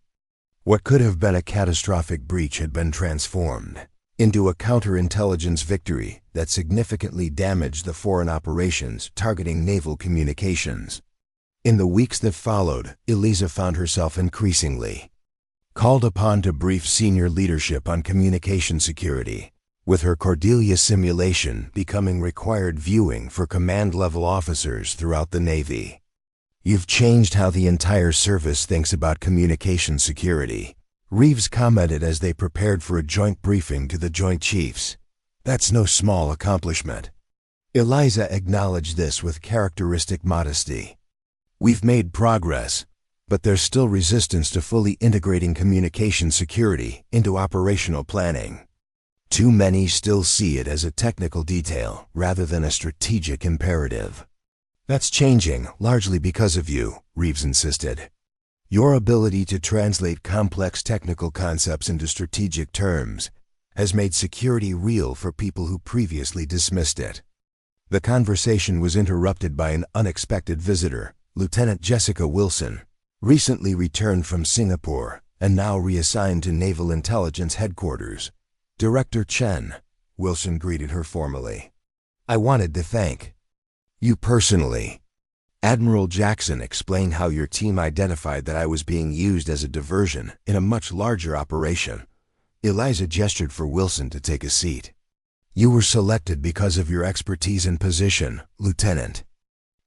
What could have been a catastrophic breach had been transformed into a counterintelligence victory that significantly damaged the foreign operations targeting naval communications. In the weeks that followed, Eliza found herself increasingly called upon to brief senior leadership on communication security, with her Cordelia simulation becoming required viewing for command-level officers throughout the Navy. "You've changed how the entire service thinks about communication security," Reeves commented as they prepared for a joint briefing to the Joint Chiefs. "That's no small accomplishment." Eliza acknowledged this with characteristic modesty. "We've made progress, but there's still resistance to fully integrating communication security into operational planning. Too many still see it as a technical detail rather than a strategic imperative." "That's changing, largely because of you," Reeves insisted. "Your ability to translate complex technical concepts into strategic terms has made security real for people who previously dismissed it." The conversation was interrupted by an unexpected visitor, Lieutenant Jessica Wilson, recently returned from Singapore and now reassigned to Naval Intelligence Headquarters. "Director Chen," Wilson greeted her formally. "I wanted to thank you personally. Admiral Jackson explained how your team identified that I was being used as a diversion in a much larger operation." Eliza gestured for Wilson to take a seat. "You were selected because of your expertise and position, Lieutenant."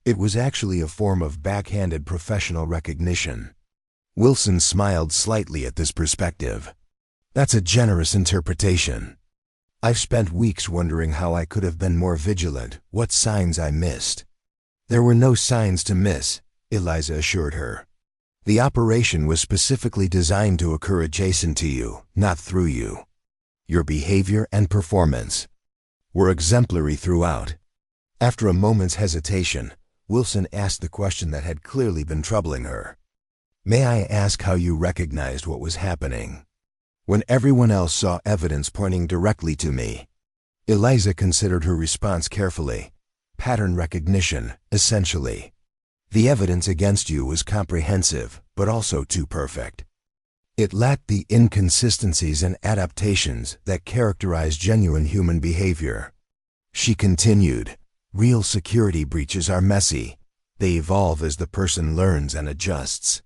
It was actually a form of backhanded professional recognition. Wilson smiled slightly at this perspective. "That's a generous interpretation. I've spent weeks wondering how I could have been more vigilant, what signs I missed." "There were no signs to miss," Eliza assured her. "The operation was specifically designed to occur adjacent to you, not through you. Your behavior and performance were exemplary throughout." After a moment's hesitation, Wilson asked the question that had clearly been troubling her. "May I ask how you recognized what was happening when everyone else saw evidence pointing directly to me?" Eliza considered her response carefully. "Pattern recognition, essentially. The evidence against you was comprehensive, but also too perfect. It lacked the inconsistencies and adaptations that characterize genuine human behavior." She continued, "Real security breaches are messy. They evolve as the person learns and adjusts.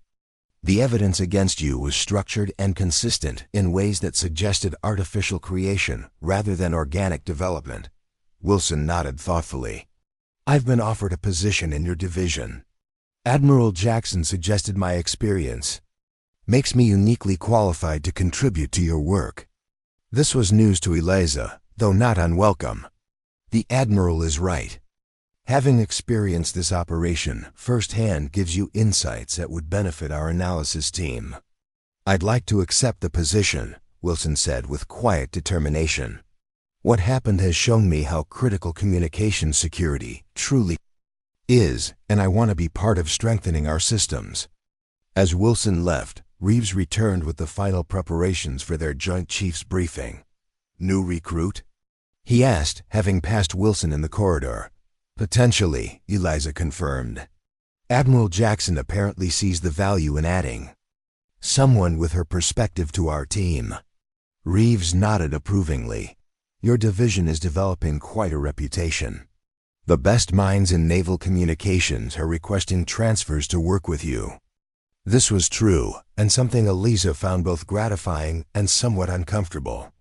The evidence against you was structured and consistent in ways that suggested artificial creation rather than organic development." Wilson nodded thoughtfully. "I've been offered a position in your division. Admiral Jackson suggested my experience makes me uniquely qualified to contribute to your work." This was news to Eliza, though not unwelcome. The Admiral is right. Having experienced this operation firsthand gives you insights that would benefit our analysis team. "I'd like to accept the position," Wilson said with quiet determination. "What happened has shown me how critical communication security truly is, and I want to be part of strengthening our systems." As Wilson left, Reeves returned with the final preparations for their Joint Chiefs briefing. "New recruit?" he asked, having passed Wilson in the corridor. "Potentially," Eliza confirmed. "Admiral Jackson apparently sees the value in adding someone with her perspective to our team." Reeves nodded approvingly. "Your division is developing quite a reputation. The best minds in naval communications are requesting transfers to work with you." This was true, and something Eliza found both gratifying and somewhat uncomfortable.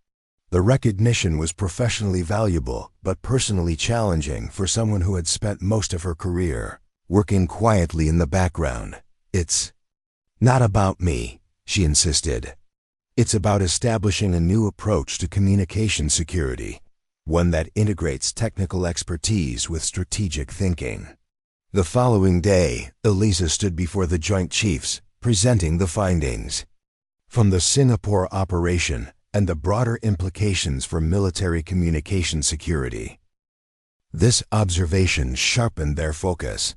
The recognition was professionally valuable, but personally challenging for someone who had spent most of her career working quietly in the background. "It's not about me," she insisted. "It's about establishing a new approach to communication security, one that integrates technical expertise with strategic thinking." The following day, Eliza stood before the Joint Chiefs, presenting the findings from the Singapore operation and the broader implications for military communication security. This observation sharpened their focus.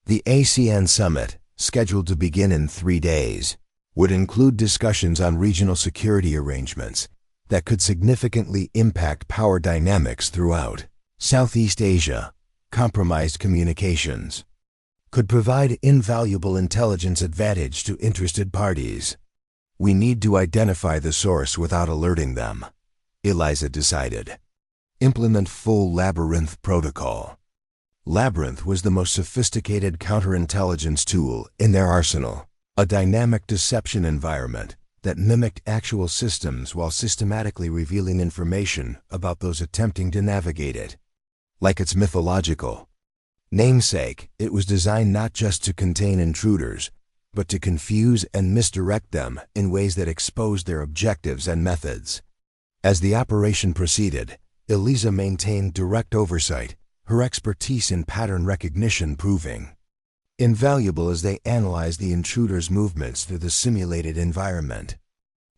The ASEAN summit, scheduled to begin in 3 days, would include discussions on regional security arrangements that could significantly impact power dynamics throughout Southeast Asia. Compromised communications could provide invaluable intelligence advantage to interested parties. "We need to identify the source without alerting them," Eliza decided. "Implement full Labyrinth protocol." Labyrinth was the most sophisticated counterintelligence tool in their arsenal, a dynamic deception environment that mimicked actual systems while systematically revealing information about those attempting to navigate it. Like its mythological namesake, it was designed not just to contain intruders, but to confuse and misdirect them in ways that exposed their objectives and methods. As the operation proceeded, Eliza maintained direct oversight, her expertise in pattern recognition proving invaluable as they analyzed the intruder's movements through the simulated environment.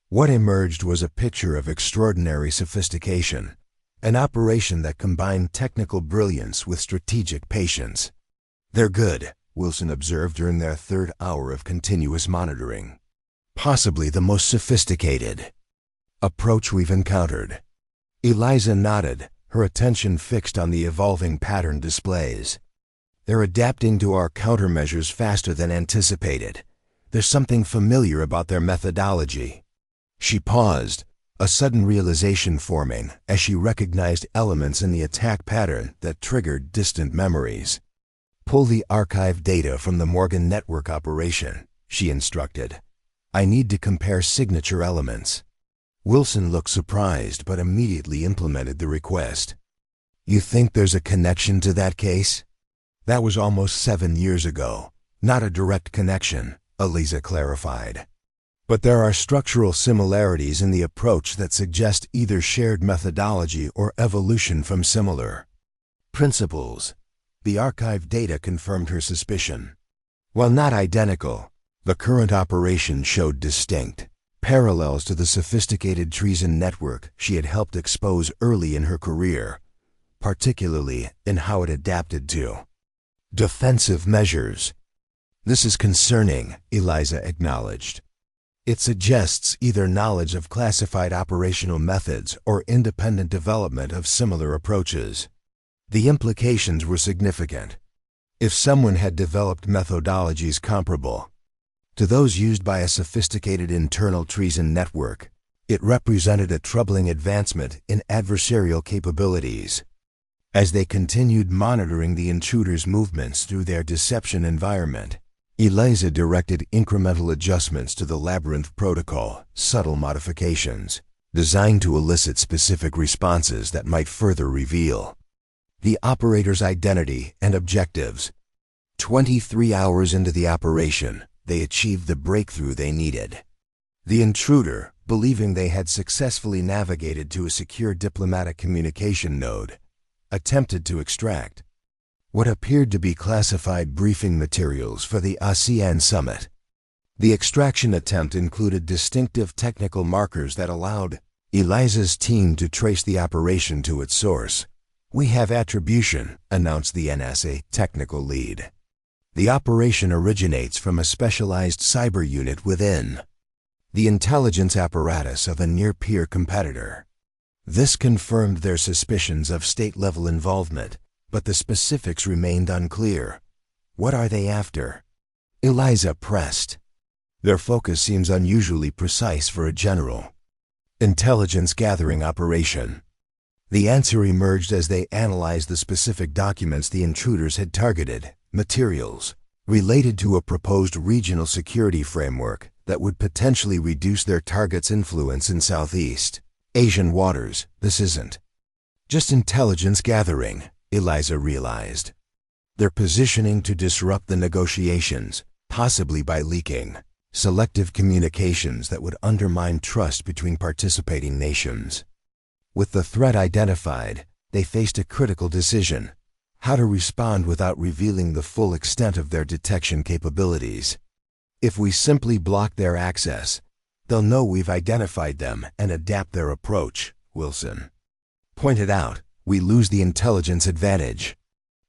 What emerged was a picture of extraordinary sophistication, an operation that combined technical brilliance with strategic patience. "They're good," Wilson observed during their 3rd hour of continuous monitoring. "Possibly the most sophisticated approach we've encountered." Eliza nodded, her attention fixed on the evolving pattern displays. "They're adapting to our countermeasures faster than anticipated. There's something familiar about their methodology." She paused, a sudden realization forming as she recognized elements in the attack pattern that triggered distant memories. "Pull the archived data from the Morgan network operation," she instructed. "I need to compare signature elements." Wilson looked surprised but immediately implemented the request. "You think there's a connection to that case?" "That was almost 7 years ago. Not a direct connection," Eliza clarified. "But there are structural similarities in the approach that suggest either shared methodology or evolution from similar principles." The archived data confirmed her suspicion. While not identical, the current operation showed distinct parallels to the sophisticated treason network she had helped expose early in her career, particularly in how it adapted to defensive measures. "This is concerning," Eliza acknowledged. "It suggests either knowledge of classified operational methods or independent development of similar approaches." The implications were significant. If someone had developed methodologies comparable to those used by a sophisticated internal treason network, it represented a troubling advancement in adversarial capabilities. As they continued monitoring the intruder's movements through their deception environment, Eliza directed incremental adjustments to the Labyrinth protocol, subtle modifications, designed to elicit specific responses that might further reveal the operator's identity and objectives. 23 hours into the operation, they achieved the breakthrough they needed. The intruder, believing they had successfully navigated to a secure diplomatic communication node, attempted to extract what appeared to be classified briefing materials for the ASEAN summit. The extraction attempt included distinctive technical markers that allowed Eliza's team to trace the operation to its source. "We have attribution," announced the NSA technical lead. "The operation originates from a specialized cyber unit within the intelligence apparatus of a near-peer competitor. This confirmed their suspicions of state-level involvement, but the specifics remained unclear. What are they after? Eliza pressed. Their focus seems unusually precise for a general. Intelligence gathering operation. The answer emerged as they analyzed the specific documents the intruders had targeted, materials related to a proposed regional security framework that would potentially reduce their target's influence in Southeast Asian waters. This isn't just intelligence gathering, Eliza realized. They're positioning to disrupt the negotiations, possibly by leaking selective communications that would undermine trust between participating nations. With the threat identified, they faced a critical decision: how to respond without revealing the full extent of their detection capabilities. If we simply block their access, they'll know we've identified them and adapt their approach, Wilson pointed out. We lose the intelligence advantage.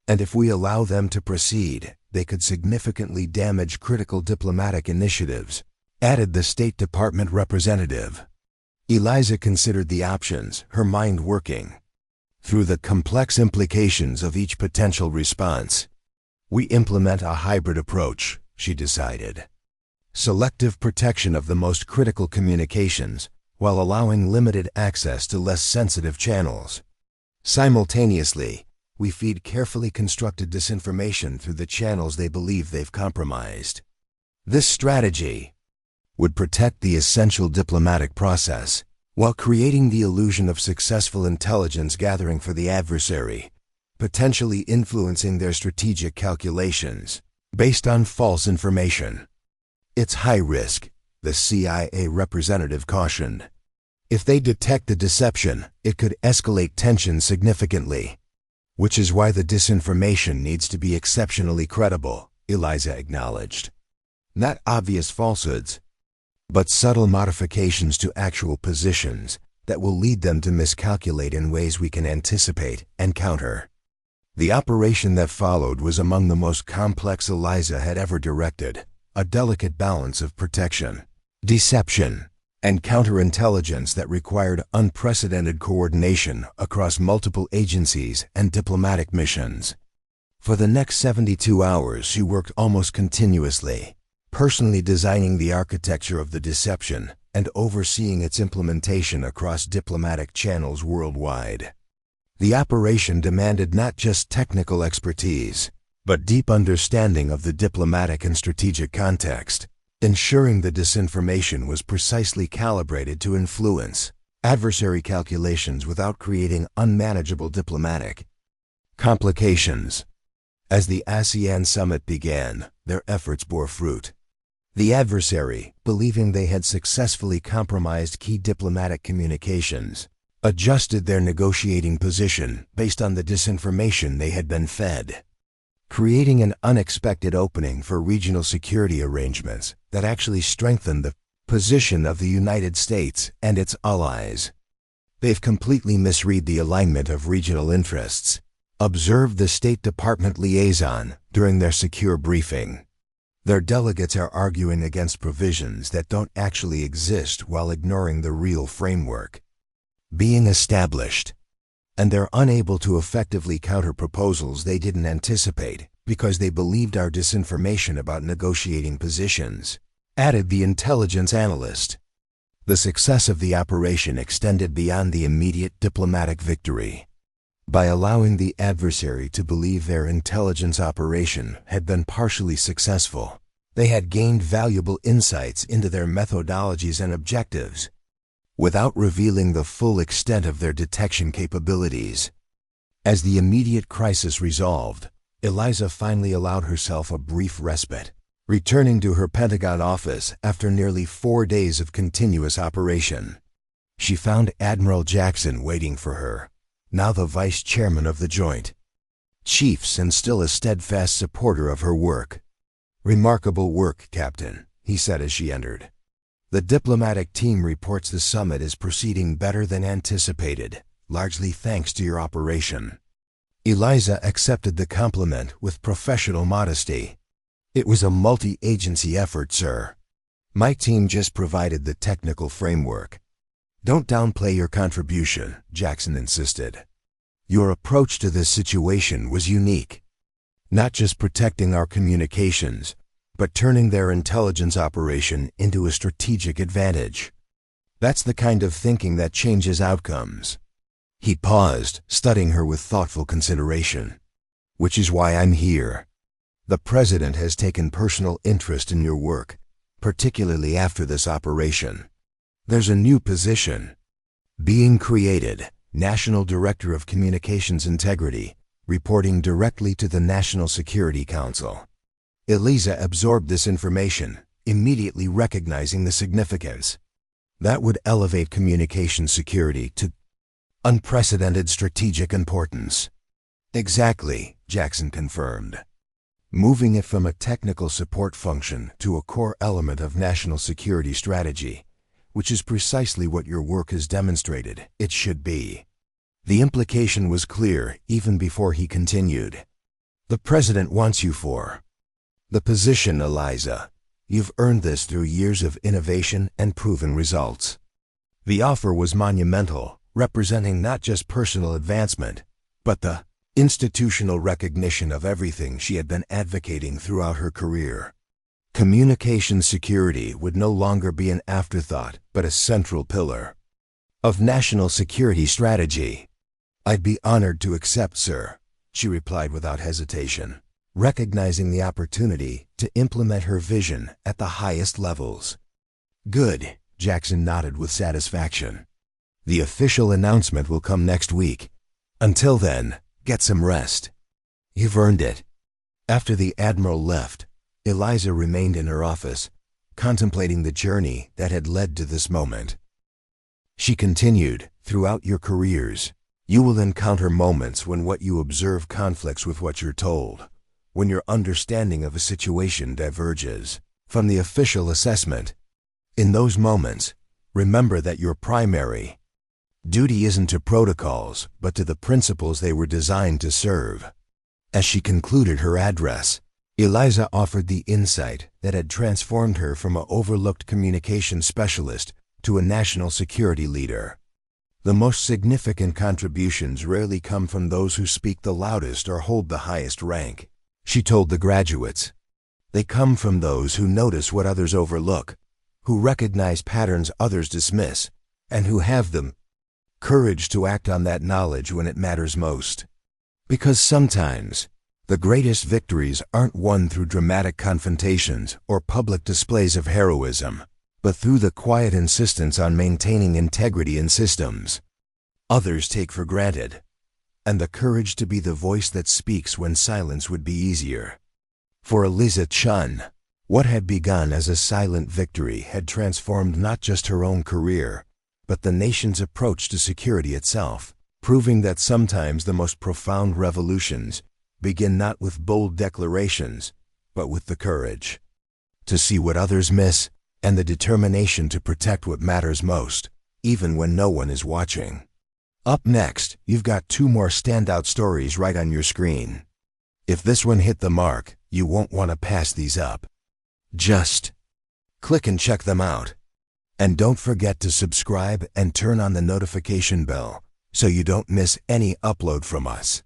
And if we allow them to proceed, they could significantly damage critical diplomatic initiatives, added the State Department representative. Eliza considered the options, her mind working through the complex implications of each potential response. We implement a hybrid approach, she decided. Selective protection of the most critical communications, while allowing limited access to less sensitive channels. Simultaneously, we feed carefully constructed disinformation through the channels they believe they've compromised. This strategy would protect the essential diplomatic process, while creating the illusion of successful intelligence gathering for the adversary, potentially influencing their strategic calculations based on false information. It's high risk, the CIA representative cautioned. If they detect the deception, it could escalate tensions significantly. Which is why the disinformation needs to be exceptionally credible, Eliza acknowledged. Not obvious falsehoods, but subtle modifications to actual positions that will lead them to miscalculate in ways we can anticipate and counter. The operation that followed was among the most complex Eliza had ever directed, a delicate balance of protection, deception, and counterintelligence that required unprecedented coordination across multiple agencies and diplomatic missions. For the next 72 hours, she worked almost continuously, personally designing the architecture of the deception and overseeing its implementation across diplomatic channels worldwide. The operation demanded not just technical expertise, but deep understanding of the diplomatic and strategic context, ensuring the disinformation was precisely calibrated to influence adversary calculations without creating unmanageable diplomatic complications. As the ASEAN summit began, their efforts bore fruit. The adversary, believing they had successfully compromised key diplomatic communications, adjusted their negotiating position based on the disinformation they had been fed, creating an unexpected opening for regional security arrangements that actually strengthened the position of the United States and its allies. They've completely misread the alignment of regional interests, observed the State Department liaison during their secure briefing. Their delegates are arguing against provisions that don't actually exist while ignoring the real framework being established, and they're unable to effectively counter proposals they didn't anticipate because they believed our disinformation about negotiating positions, added the intelligence analyst. The success of the operation extended beyond the immediate diplomatic victory. By allowing the adversary to believe their intelligence operation had been partially successful, they had gained valuable insights into their methodologies and objectives, without revealing the full extent of their detection capabilities. As the immediate crisis resolved, Eliza finally allowed herself a brief respite, returning to her Pentagon office after nearly 4 days of continuous operation. She found Admiral Jackson waiting for her, now the vice chairman of the Joint Chiefs and still a steadfast supporter of her work. "Remarkable work, Captain," he said as she entered. "The diplomatic team reports the summit is proceeding better than anticipated, largely thanks to your operation." Eliza accepted the compliment with professional modesty. "It was a multi-agency effort, sir. My team just provided the technical framework. Don't downplay your contribution, Jackson insisted. Your approach to this situation was unique. Not just protecting our communications, but turning their intelligence operation into a strategic advantage. That's the kind of thinking that changes outcomes. He paused, studying her with thoughtful consideration. Which is why I'm here. The President has taken personal interest in your work, particularly after this operation. There's a new position being created, National Director of Communications Integrity, reporting directly to the National Security Council. Eliza absorbed this information, immediately recognizing the significance. That would elevate communication security to unprecedented strategic importance. Exactly, Jackson confirmed. Moving it from a technical support function to a core element of national security strategy, which is precisely what your work has demonstrated it should be. The implication was clear even before he continued. The President wants you for the position, Eliza. You've earned this through years of innovation and proven results. The offer was monumental, representing not just personal advancement, but the institutional recognition of everything she had been advocating throughout her career. Communication security would no longer be an afterthought, but a central pillar of national security strategy. I'd be honored to accept, sir, she replied without hesitation, recognizing the opportunity to implement her vision at the highest levels. Good, Jackson nodded with satisfaction. The official announcement will come next week. Until then, get some rest. You've earned it. After the Admiral left, Eliza remained in her office, contemplating the journey that had led to this moment. She continued, throughout your careers, you will encounter moments when what you observe conflicts with what you're told, when your understanding of a situation diverges from the official assessment. In those moments, remember that your primary duty isn't to protocols, but to the principles they were designed to serve. As she concluded her address, Eliza offered the insight that had transformed her from an overlooked communications specialist to a national security leader. The most significant contributions rarely come from those who speak the loudest or hold the highest rank, she told the graduates. They come from those who notice what others overlook, who recognize patterns others dismiss, and who have the courage to act on that knowledge when it matters most. Because sometimes, the greatest victories aren't won through dramatic confrontations or public displays of heroism, but through the quiet insistence on maintaining integrity in systems others take for granted, and the courage to be the voice that speaks when silence would be easier. For Eliza Chen, what had begun as a silent victory had transformed not just her own career, but the nation's approach to security itself, proving that sometimes the most profound revolutions begin not with bold declarations, but with the courage to see what others miss and the determination to protect what matters most, even when no one is watching. Up next, you've got 2 more standout stories right on your screen. If this one hit the mark, you won't want to pass these up. Just click and check them out. And don't forget to subscribe and turn on the notification bell so you don't miss any upload from us.